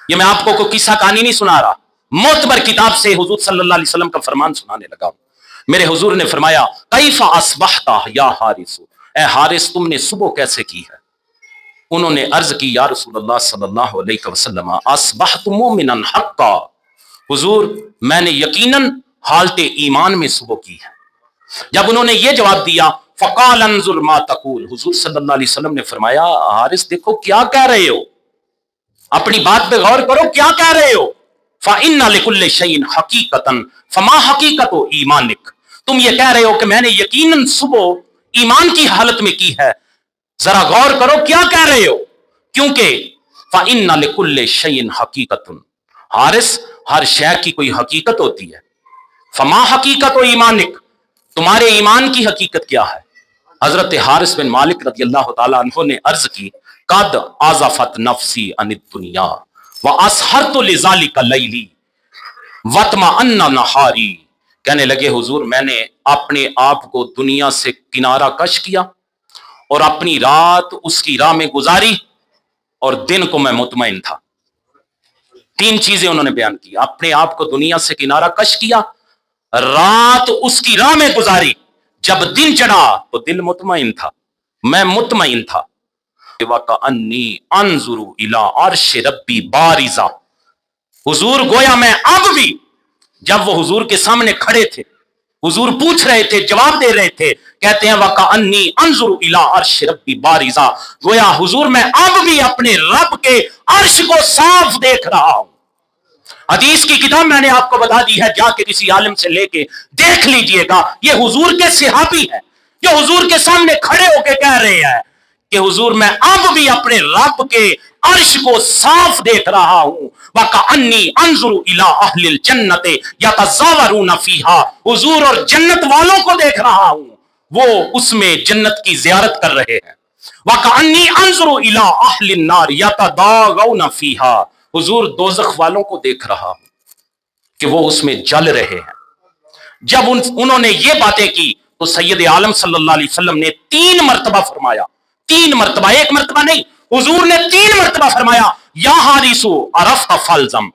یہ میں آپ کو کوئی قصہ کہانی نہیں سنا رہا، معتبر کتاب سے حضور صلی اللہ علیہ وسلم کا فرمان سنانے لگا ہوں. میرے حضور نے فرمایا کیف اصبحت یا حارث، اے حارث تم نے صبح کیسے کی ہے؟ انہوں نے عرض کی یا رسول اللہ صلی اللہ علیہ وسلم اصبحت مومنا حقا، حضور میں نے یقیناً حالت ایمان میں صبح کی ہے. جب انہوں نے یہ جواب دیا فقال انظر ما تقول، حضور صلی اللہ علیہ وسلم نے فرمایا حارث دیکھو کیا کہہ رہے ہو، اپنی بات پہ غور کرو، کیا کہہ رہے ہو؟ فَإِنَّ لِكُلِّ شَيْءٍ حَقِيقَةً فَمَا حَقِيقَةُ ایمانک، تم یہ کہہ رہے ہو کہ میں نے یقیناً صبح ایمان کی حالت میں کی ہے، ذرا غور کرو کیا کہہ رہے ہو، کیونکہ فَإِنَّ لِكُلِّ شَيْءٍ حَقِيقَةٌ، حارث ہر شے کی کوئی حقیقت ہوتی ہے. فَمَا حَقِيقَةُ ایمانک، تمہارے ایمان کی حقیقت کیا ہے؟ حضرت حارث بن مالک رضی اللہ تعالیٰ عنہ نے عرض کی قد آزفت نفسی عن الدنیا واسحرت لذالک لیلی وطمئن نہاری، کہنے لگے حضور میں نے اپنے آپ کو دنیا سے کنارہ کش کیا اور اپنی رات اس کی راہ میں گزاری اور دن کو میں مطمئن تھا. 3 چیزیں انہوں نے بیان کی، اپنے آپ کو دنیا سے کنارہ کش کیا، رات اس کی راہ میں گزاری، جب دن چڑھا تو دل مطمئن تھا، میں مطمئن تھا. وَكَأَنِّي أَنظُرُ إِلَىٰ عَرْشِ رَبِّي بَارِزًا، حضور گویا میں اب بھی، جب وہ حضور کے سامنے کھڑے تھے، حضور پوچھ رہے تھے، جواب دے رہے تھے، کہتے ہیں وَكَأَنِّي أَنظُرُ إِلَىٰ عَرْشِ رَبِّي بَارِزًا، گویا حضور میں اب بھی اپنے رب کے عرش کو صاف دیکھ رہا ہوں. حدیث کی کتاب میں نے آپ کو بتا دی ہے، جا کے کسی عالم سے لے کے دیکھ لیجئے گا. یہ حضور کے صحابی ہیں جو حضور کے سامنے کھڑے ہو کے کہہ رہے ہیں کہ حضور میں اب بھی اپنے رب کے عرش کو صاف دیکھ رہا ہوں. وَكَأَنِّي أَنظُرُ إِلَىٰ أَهْلِ الْجَنَّةِ يَتَزَاوَرُونَ فِيهَا، حضور اور جنت والوں کو دیکھ رہا ہوں، وہ اس میں جنت کی زیارت کر رہے ہیں. وَكَأَنِّي أَنظُرُ إِلَىٰ أَهْلِ النَّارِ يَتَدَاغَوْنَ فِيهَا، حضور دوزخ والوں کو دیکھ رہا ہوں کہ وہ اس میں جل رہے ہیں. جب انہوں نے یہ باتیں کی تو سید عالم صلی اللہ علیہ وسلم نے 3 مرتبہ فرمایا، 3 مرتبہ، ایک مرتبہ نہیں، حضور نے 3 مرتبہ فرمایا یا حارثو عرفت فلزم،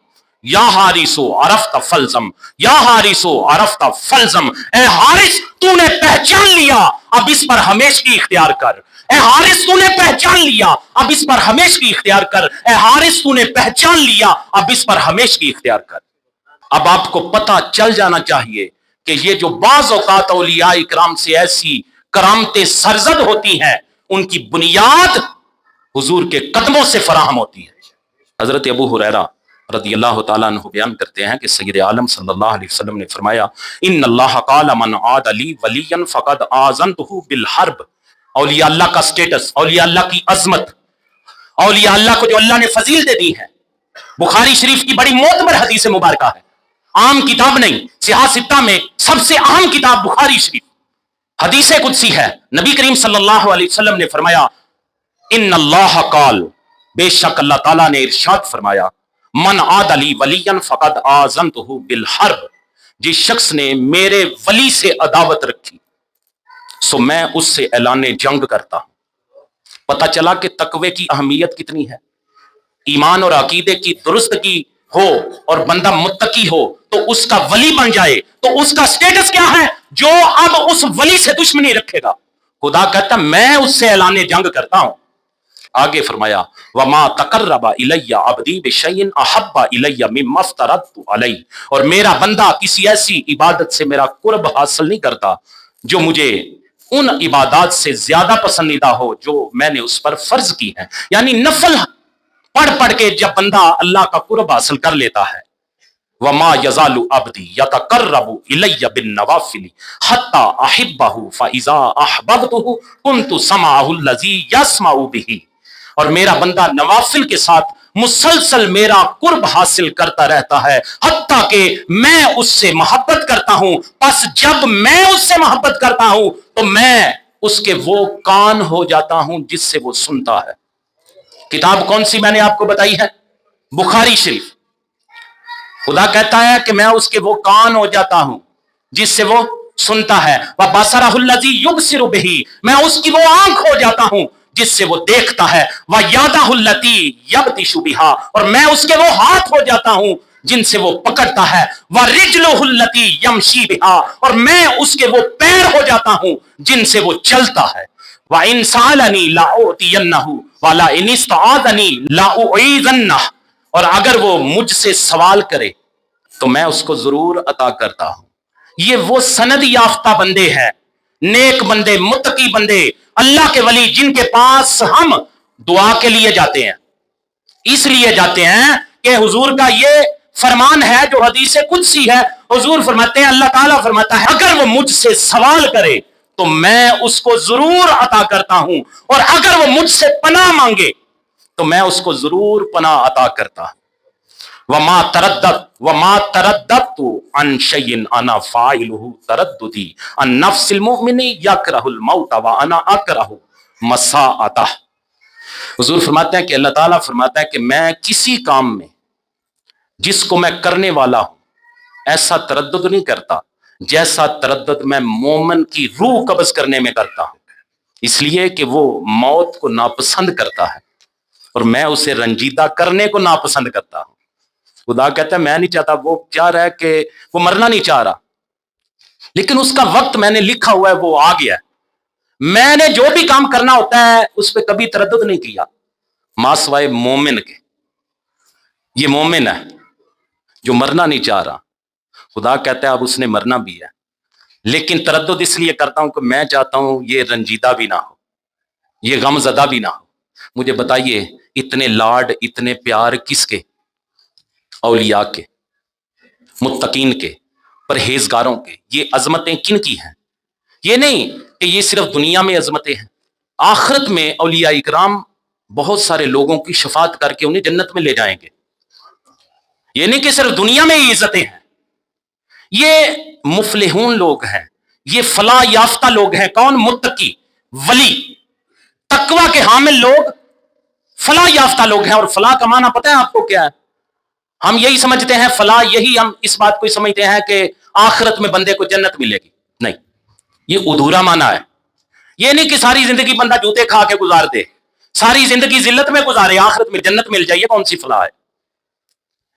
یا حارثو عرفت فلزم، یا حارثو عرفت فلزم، اے حارث تو نے پہچان لیا، اب اس پر ہمیشگی اختیار کر. اے حارث تو نے پہچان لیا، اب اس پر ہمیشگی اختیار کر. اے حارث تو نے پہچان لیا، اب اس پر ہمیشگی اختیار کر. اب آپ کو پتہ چل جانا چاہیے کہ یہ جو بعض اوقات اولیاء اکرام سے ایسی کرامتیں سرزد ہوتی ہیں، ان کی بنیاد حضور کے قدموں سے فراہم ہوتی ہے. حضرت ابو ہریرہ رضی اللہ تعالیٰ عنہ بیان کرتے ہیں کہ سید عالم صلی اللہ علیہ وسلم نے فرمایا ان اللہ قال من عاد لی ولیا فقد آذنتہ بالحرب. اولیاء اللہ کا سٹیٹس، اولیاء اللہ کی عظمت، اولیاء اللہ کو جو اللہ نے فضیلتیں دی ہیں، بخاری شریف کی بڑی معتبر حدیث مبارکہ ہے، عام کتاب نہیں، صحاح ستہ میں سب سے اہم کتاب بخاری شریف، حدیث قدسی ہے. نبی کریم صلی اللہ علیہ وسلم نے فرمایا ان اللہ قال، بے شک اللہ تعالیٰ نے ارشاد فرمایا من عاد لی ولیا فقد آذنتہ بالحرب، جس شخص نے میرے ولی سے عداوت رکھی سو میں اس سے اعلان جنگ کرتا ہوں. پتہ چلا کہ تقوی کی اہمیت کتنی ہے. ایمان اور عقیدے کی درستگی ہو اور بندہ متقی ہو تو اس کا ولی بن جائے تو اس کا سٹیٹس کیا ہے؟ جو اب اس ولی سے دشمنی رکھے گا، خدا کہتا میں اس سے اعلان جنگ کرتا ہوں. آگے فرمایا وما تقرب الی عبدی بشیء احب الی مما افترضت علیہ، اور میرا بندہ کسی ایسی عبادت سے میرا قرب حاصل نہیں کرتا جو مجھے ان عبادات سے زیادہ پسندیدہ ہو جو میں نے اس پر فرض کی ہے. یعنی نفل پڑھ پڑھ کے جب بندہ اللہ کا قرب حاصل کر لیتا ہے وما یزال عبدی یتقرب الی بالنوافل حتی احبہ فاذا احببتہ کنت سمعہ الذی یسمع بہ، اور میرا بندہ نوافل کے ساتھ مسلسل میرا قرب حاصل کرتا رہتا ہے حتیٰ کہ میں اس سے محبت کرتا ہوں. پس جب میں اس سے محبت کرتا ہوں تو میں اس کے وہ کان ہو جاتا ہوں جس سے وہ سنتا ہے. کتاب کون سی میں نے آپ کو بتائی ہے؟ بخاری شریف. خدا کہتا ہے کہ میں اس کے وہ کان ہو جاتا ہوں جس سے وہ سنتا ہے. وَبَصَرَهُ الَّذِي يُبْصِرُ بِهِ، میں اس کی وہ آنکھ ہو جاتا ہوں جس سے وہ دیکھتا ہے. وَيَدَهُ الَّتِي يَبْطِشُ بِهَا، اور میں اس کے وہ ہاتھ ہو جاتا ہوں جن سے وہ پکڑتا ہے. وَرِجْلُهُ الَّتِي يَمْشِي بِهَا، اور میں اس کے وہ پیر ہو جاتا ہوں جن سے وہ چلتا ہے. وَإِن سَأَلَنِي لَأُعْطِيَنَّهُ وَلَئِنِ اسْتَعَاذَنِي لَأُعِيذَنَّهُ، اور اگر وہ مجھ سے سوال کرے تو میں اس کو ضرور عطا کرتا ہوں. یہ وہ سند یافتہ بندے ہیں، نیک بندے، متقی بندے، اللہ کے ولی، جن کے پاس ہم دعا کے لیے جاتے ہیں. اس لیے جاتے ہیں کہ حضور کا یہ فرمان ہے جو حدیث قدسی ہے. حضور فرماتے ہیں، اللہ تعالیٰ فرماتا ہے اگر وہ مجھ سے سوال کرے تو میں اس کو ضرور عطا کرتا ہوں، اور اگر وہ مجھ سے پناہ مانگے تو میں اس کو ضرور پناہ عطا کرتا ہوں. وما ترددت عن شيء انا فاعله ترددي عن نفس المؤمن يكره الموت وانا اكره مساءته. حضور فرماتے ہیں کہ اللہ تعالیٰ فرماتا ہے کہ میں کسی کام میں جس کو میں کرنے والا ہوں ایسا تردد نہیں کرتا جیسا تردد میں مومن کی روح قبض کرنے میں کرتا ہوں، اس لیے کہ وہ موت کو ناپسند کرتا ہے اور میں اسے رنجیدہ کرنے کو ناپسند کرتا ہوں. خدا کہتا ہے میں نہیں چاہتا، وہ چاہ رہا ہے کہ وہ مرنا نہیں چاہ رہا لیکن اس کا وقت میں نے لکھا ہوا ہے، وہ آ گیا ہے. میں نے جو بھی کام کرنا ہوتا ہے اس پہ کبھی تردد نہیں کیا ماں سوائے مومن کے. یہ مومن ہے جو مرنا نہیں چاہ رہا. خدا کہتا ہے اب اس نے مرنا بھی ہے لیکن تردد اس لیے کرتا ہوں کہ میں چاہتا ہوں یہ رنجیدہ بھی نہ ہو، یہ غم زدہ بھی نہ ہو. مجھے بتائیے اتنے لاڈ اتنے پیار کس کے؟ اولیاء کے، متقین کے، پرہیزگاروں کے. یہ عظمتیں کن کی ہیں؟ یہ نہیں کہ یہ صرف دنیا میں عظمتیں ہیں، آخرت میں اولیاء اکرام بہت سارے لوگوں کی شفاعت کر کے انہیں جنت میں لے جائیں گے. یہ نہیں کہ صرف دنیا میں ہی عزتیں ہیں. یہ مفلحون لوگ ہیں، یہ فلاح یافتہ لوگ ہیں. کون؟ متقی، ولی، تقوی کے حامل لوگ فلاح یافتہ لوگ ہیں. اور فلاح کا معنی پتہ ہے آپ کو کیا ہے؟ ہم یہی سمجھتے ہیں فلاح، یہی ہم اس بات کو سمجھتے ہیں کہ آخرت میں بندے کو جنت ملے گی. نہیں، یہ ادھورا معنی ہے. یہ نہیں کہ ساری زندگی بندہ جوتے کھا کے گزار دے، ساری زندگی ذلت میں گزارے، آخرت میں جنت مل جائے. کون سی فلاح ہے؟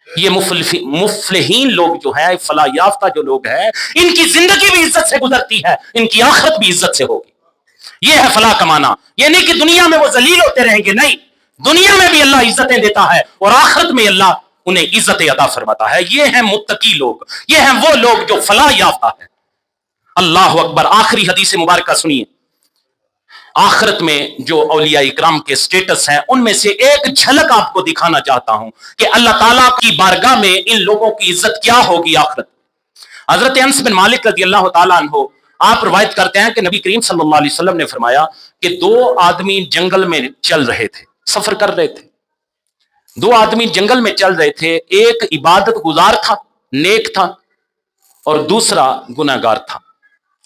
یہ مفلحین لوگ جو ہیں، فلاح یافتہ جو لوگ ہیں، ان کی زندگی بھی عزت سے گزرتی ہے، ان کی آخرت بھی عزت سے ہوگی. یہ ہے فلاح کا معنی. یہ نہیں کہ دنیا میں وہ ذلیل ہوتے رہیں گے، نہیں، دنیا میں بھی اللہ عزتیں دیتا ہے اور آخرت میں اللہ انہیں عزت عطا فرماتا ہے. یہ ہیں متقی لوگ، یہ ہیں وہ لوگ جو فلاح یافتہ ہیں. اللہ اکبر. آخری حدیث مبارکہ سنیے. آخرت میں جو اولیاء اکرام کے سٹیٹس ہیں ان میں سے ایک جھلک آپ کو دکھانا چاہتا ہوں کہ اللہ تعالیٰ کی بارگاہ میں ان لوگوں کی عزت کیا ہوگی آخرت۔ حضرت انس بن مالک رضی اللہ تعالیٰ عنہ آپ روایت کرتے ہیں کہ نبی کریم صلی اللہ علیہ وسلم نے فرمایا کہ دو آدمی جنگل میں چل رہے تھے، سفر کر رہے تھے، دو آدمی جنگل میں چل رہے تھے، ایک عبادت گزار تھا، نیک تھا، اور دوسرا گناہگار تھا۔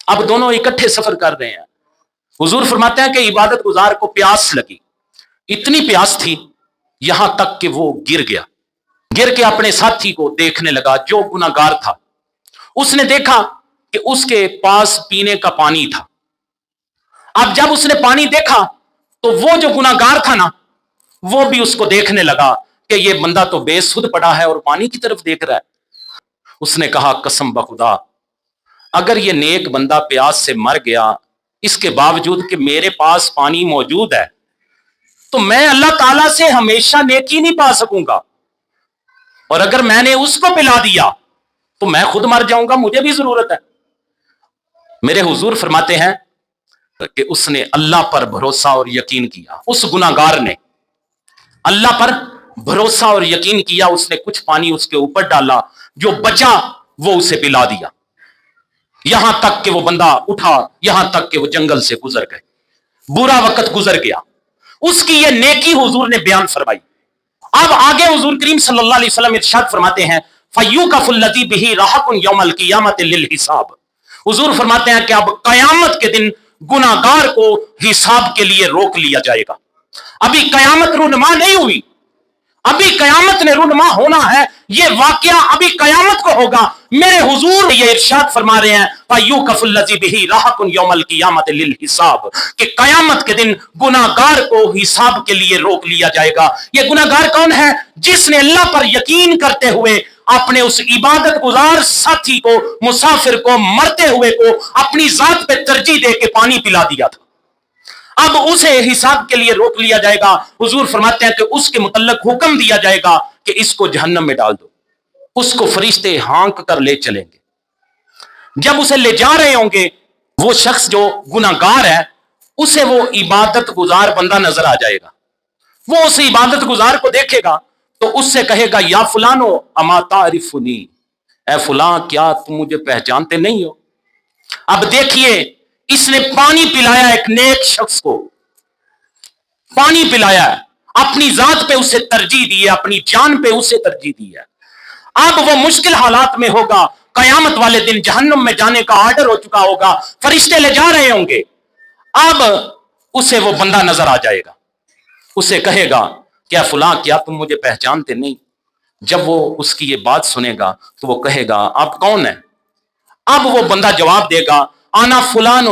اب دونوں اکٹھے سفر کر رہے ہیں۔ حضور فرماتے ہیں کہ عبادت گزار کو پیاس لگی، اتنی پیاس تھی یہاں تک کہ وہ گر گیا، گر کے اپنے ساتھی کو دیکھنے لگا جو گناہگار تھا۔ اس نے دیکھا کہ اس کے پاس پینے کا پانی تھا۔ اب جب اس نے پانی دیکھا تو وہ جو گناہگار تھا نا، وہ بھی اس کو دیکھنے لگا کہ یہ بندہ تو بے سود پڑا ہے اور پانی کی طرف دیکھ رہا ہے۔ اس نے کہا قسم بخدا، اگر یہ نیک بندہ پیاس سے مر گیا اس کے باوجود کہ میرے پاس پانی موجود ہے تو میں اللہ تعالیٰ سے ہمیشہ نیکی نہیں پا سکوں گا، اور اگر میں نے اس کو پلا دیا تو میں خود مر جاؤں گا، مجھے بھی ضرورت ہے۔ میرے حضور فرماتے ہیں کہ اس نے اللہ پر بھروسہ اور یقین کیا، اس گناہگار نے اللہ پر بھروسہ اور یقین کیا، اس نے کچھ پانی اس کے اوپر ڈالا، جو بچا وہ اسے پلا دیا، یہاں تک کہ وہ بندہ اٹھا، یہاں تک کہ وہ جنگل سے گزر گئے، برا وقت گزر گیا۔ اس کی یہ نیکی حضور نے بیان فرمائی۔ اب آگے حضور کریم صلی اللہ علیہ وسلم ارشاد فرماتے ہیں فَيُوْقَفُ الَّذِي بِهِ رَاحَةٌ يَوْمَ الْقِيَامَةِ لِلْحِسَابِ۔ حضور فرماتے ہیں کہ اب قیامت کے دن گناہگار کو حساب کے لیے روک لیا جائے گا۔ ابھی قیامت رونما نہیں ہوئی، ابھی قیامت نے رونما ہونا ہے، یہ واقعہ ابھی قیامت کو ہوگا۔ میرے حضور یہ ارشاد فرما رہے ہیں فَيُوْقَفُ الَّذِي بِهِ رَاحَةٌ يَوْمَ الْقِيَامَةِ لِلْحِسَابِ، کہ قیامت کے دن گناہگار کو حساب کے لیے روک لیا جائے گا۔ یہ گناہگار کون ہے؟ جس نے اللہ پر یقین کرتے ہوئے اپنے اس عبادت گزار ساتھی کو، مسافر کو، مرتے ہوئے کو اپنی ذات پہ ترجیح دے کے پانی پلا دیا تھا، اب اسے حساب کے لیے روک لیا جائے گا۔ حضور فرماتے ہیں کہ اس کے متعلق حکم دیا جائے گا کہ اس کو جہنم میں ڈال دو۔ اس کو فرشتے ہانک کر لے چلیں گے۔ جب اسے لے جا رہے ہوں گے، وہ شخص جو گناہگار ہے اسے وہ عبادت گزار بندہ نظر آ جائے گا۔ وہ اس عبادت گزار کو دیکھے گا تو اس سے کہے گا یا فلانو اما تعرفنی، اے فلاں کیا تم مجھے پہچانتے نہیں ہو؟ اب دیکھیے، اس نے پانی پلایا، ایک نیک شخص کو پانی پلایا ہے، اپنی ذات پہ اسے ترجیح دی ہے، اپنی جان پہ اسے ترجیح دی ہے۔ اب وہ مشکل حالات میں ہوگا، قیامت والے دن جہنم میں جانے کا آرڈر ہو چکا ہوگا، فرشتے لے جا رہے ہوں گے۔ اب اسے وہ بندہ نظر آ جائے گا، اسے کہے گا کیا فلاں کیا تم مجھے پہچانتے نہیں؟ جب وہ اس کی یہ بات سنے گا تو وہ کہے گا آپ کون ہیں؟ اب وہ بندہ جواب دے گا انا فلان،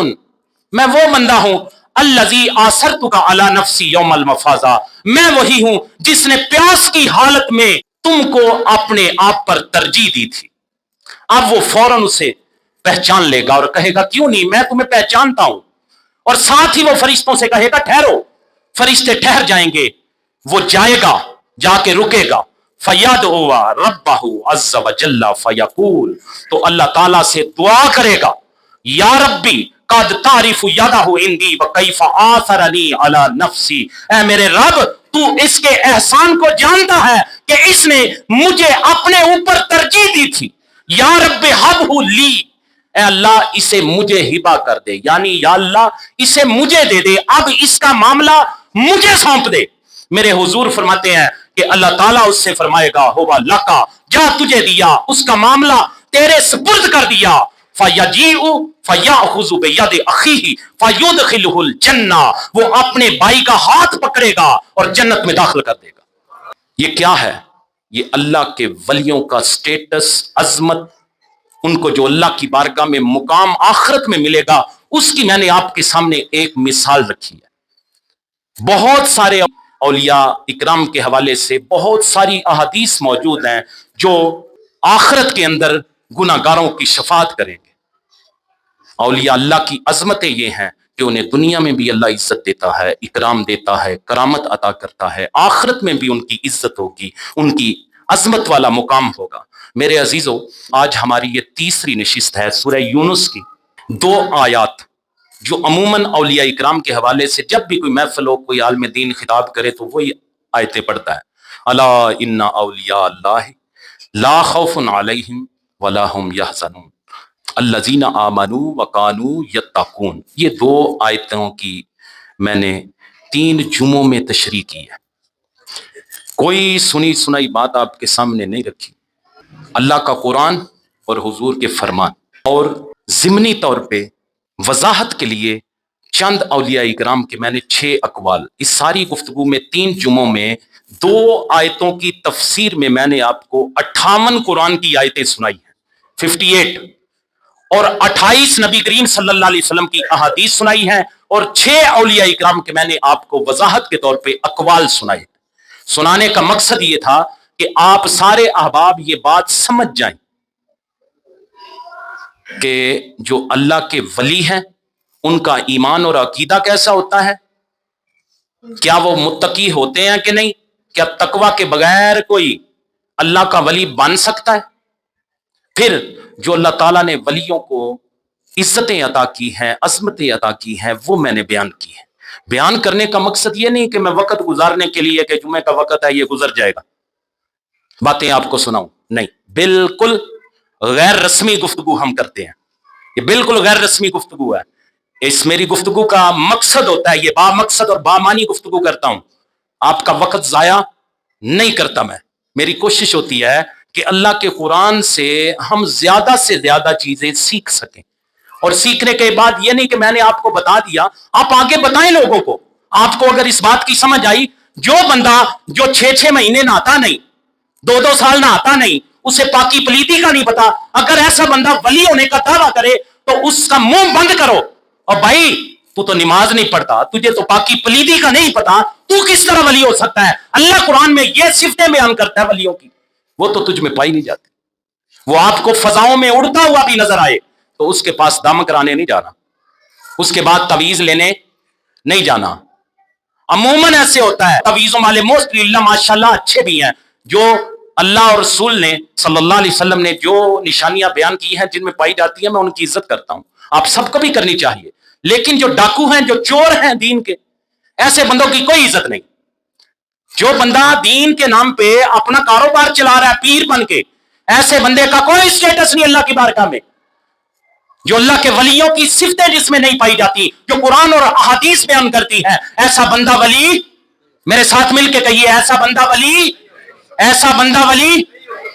میں وہ بندہ ہوں الذی آثرتک علی نفسی یوم المفازہ، میں وہی ہوں جس نے پیاس کی حالت میں تم کو اپنے آپ پر ترجیح دی تھی۔ اب وہ فوراً اسے پہچان لے گا اور کہے گا کیوں نہیں، میں تمہیں پہچانتا ہوں، اور ساتھ ہی وہ فرشتوں سے کہے گا ٹھہرو۔ فرشتے ٹھہر جائیں گے، وہ جائے گا، جا کے رکے گا، فَيَدْعُوَ رَبَّهُ عَزَّ وَجَلَّ فَيَقُولُ، تو اللہ تعالیٰ سے دعا کرے گا یا ربی قد تعرف یدہ عندی وکیف آثرنی علی نفسی، اے میرے رب تو اس کے احسان کو جانتا ہے کہ اس نے مجھے اپنے اوپر ترجیح دی تھی، یا رب ہبہ لی، اے اللہ اسے مجھے ہبہ کر دے، یعنی یا اللہ اسے مجھے دے دے، اب اس کا معاملہ مجھے سونپ دے۔ میرے حضور فرماتے ہیں کہ اللہ تعالیٰ اس سے فرمائے گا ہوا لکا، جا تجھے دیا، اس کا معاملہ تیرے سپرد کر دیا، فَيَجِيءُ فَيَأْخُذُ بِيَدِ أَخِيهِ فَيُدْخِلُهُ الْجَنَّةَ، وہ اپنے بھائی کا ہاتھ پکڑے گا اور جنت میں داخل کر دے گا۔ یہ کیا ہے؟ یہ اللہ کے ولیوں کا سٹیٹس، عظمت، ان کو جو اللہ کی بارگاہ میں مقام آخرت میں ملے گا، اس کی میں نے آپ کے سامنے ایک مثال رکھی ہے۔ بہت سارے اولیاء اکرام کے حوالے سے بہت ساری احادیث موجود ہیں جو آخرت کے اندر گناہگاروں کی شفاعت کریں گے۔ اولیاء اللہ کی عظمتیں یہ ہیں کہ انہیں دنیا میں بھی اللہ عزت دیتا ہے، اکرام دیتا ہے، کرامت عطا کرتا ہے، آخرت میں بھی ان کی عزت ہوگی، ان کی عظمت والا مقام ہوگا۔ میرے عزیزو، آج ہماری یہ تیسری نشست ہے سورہ یونس کی، 2 آیات جو عموماً اولیاء اکرام کے حوالے سے جب بھی کوئی محفل ہو، کوئی عالم دین خطاب کرے تو وہی آیتیں پڑھتا ہے. الا ان اولیاء اللہ لا خوف علیہم ولا هم یحزنون الذین آمنوا وکانوا یتقون. یہ 2 آیتوں کی میں نے 3 جمعوں میں تشریح کی ہے. کوئی سنی سنائی بات آپ کے سامنے نہیں رکھی. اللہ کا قرآن اور حضور کے فرمان. اور ضمنی طور پہ وضاحت کے لیے چند اولیاء اکرام کے میں نے 6 اقوال اس ساری گفتگو میں 3 جمعوں میں 2 آیتوں کی تفسیر میں نے آپ کو 58 قرآن کی آیتیں سنائی ہیں، 58، اور 28 نبی کریم صلی اللہ علیہ وسلم کی احادیث سنائی ہیں، اور 6 اولیاء اکرام کے میں نے آپ کو وضاحت کے طور پہ اقوال سنائے. سنانے کا مقصد یہ تھا کہ آپ سارے احباب یہ بات سمجھ جائیں کہ جو اللہ کے ولی ہیں ان کا ایمان اور عقیدہ کیسا ہوتا ہے، کیا وہ متقی ہوتے ہیں کہ نہیں، کیا تقوی کے بغیر کوئی اللہ کا ولی بن سکتا ہے. پھر جو اللہ تعالیٰ نے ولیوں کو عزتیں عطا کی ہیں، عظمتیں عطا کی ہیں، وہ میں نے بیان کی ہیں. بیان کرنے کا مقصد یہ نہیں کہ میں وقت گزارنے کے لیے کہ جمعے کا وقت ہے یہ گزر جائے گا باتیں آپ کو سناؤں، نہیں، بالکل غیر رسمی گفتگو ہم کرتے ہیں. یہ بالکل غیر رسمی گفتگو ہے. اس میری گفتگو کا مقصد ہوتا ہے، یہ با مقصد اور بامانی گفتگو کرتا ہوں، آپ کا وقت ضائع نہیں کرتا. میری کوشش ہوتی ہے کہ اللہ کے قرآن سے ہم زیادہ سے زیادہ چیزیں سیکھ سکیں، اور سیکھنے کے بعد یہ نہیں کہ میں نے آپ کو بتا دیا، آپ آگے بتائیں لوگوں کو. آپ کو اگر اس بات کی سمجھ آئی، جو بندہ جو 6 مہینے نہاتا نہیں، 2 سال نہاتا نہیں، اسے پاکی پلیتی کا نہیں پتا، اگر ایسا بندہ ولی ہونے کا دعویٰ کرے تو اس کا منہ بند کرو. اور بھائی تو نماز نہیں پڑھتا، تجھے تو پاکی پلیتی کا نہیں پتا، تو کس طرح ولی ہو سکتا ہے؟ اللہ قرآن میں یہ صفتیں بیان کرتا ہے ولیوں کی، وہ تو تجھ میں پائی نہیں جاتی. وہ آپ کو فضاؤں میں اڑتا ہوا بھی نظر آئے تو اس کے پاس دم کرانے نہیں جانا، اس کے بعد تعویذ لینے نہیں جانا. عموماً ایسے ہوتا ہے. تعویذوں والے موسٹلی اللہ ماشاءاللہ اچھے بھی ہیں، جو اللہ اور رسول نے صلی اللہ علیہ وسلم نے جو نشانیاں بیان کی ہیں جن میں پائی جاتی ہیں، میں ان کی عزت کرتا ہوں، آپ سب کو بھی کرنی چاہیے. لیکن جو ڈاکو ہیں، جو چور ہیں دین کے، ایسے بندوں کی کوئی عزت نہیں. جو بندہ دین کے نام پہ اپنا کاروبار چلا رہا ہے پیر بن کے، ایسے بندے کا کوئی اسٹیٹس نہیں اللہ کی بارگاہ میں. جو اللہ کے ولیوں کی صفتیں جس میں نہیں پائی جاتی، جو قرآن اور احادیث بیان کرتی ہیں، ایسا بندہ ولی، میرے ساتھ مل کے کہیے، ایسا بندہ ولی، ایسا بندہ ولی.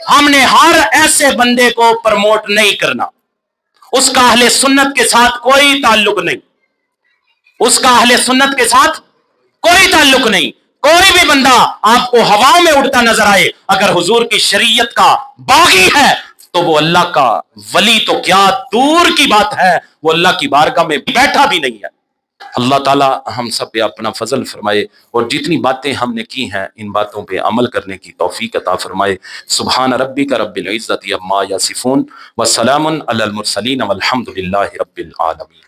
ہم نے ہر ایسے بندے کو پروموٹ نہیں کرنا، اس کا اہل سنت کے ساتھ کوئی تعلق نہیں، اس کا اہل سنت کے ساتھ کوئی تعلق نہیں. کوئی بھی بندہ آپ کو ہواؤں میں اڑتا نظر آئے، اگر حضور کی شریعت کا باغی ہے تو وہ اللہ کا ولی تو کیا دور کی بات ہے، وہ اللہ کی بارگاہ میں بیٹھا بھی نہیں ہے. اللہ تعالی ہم سب پہ اپنا فضل فرمائے، اور جتنی باتیں ہم نے کی ہیں ان باتوں پہ عمل کرنے کی توفیق عطا فرمائے. سبحان ربک رب العزت عما یصفون وسلام علی المرسلین والحمد للہ رب العالمین.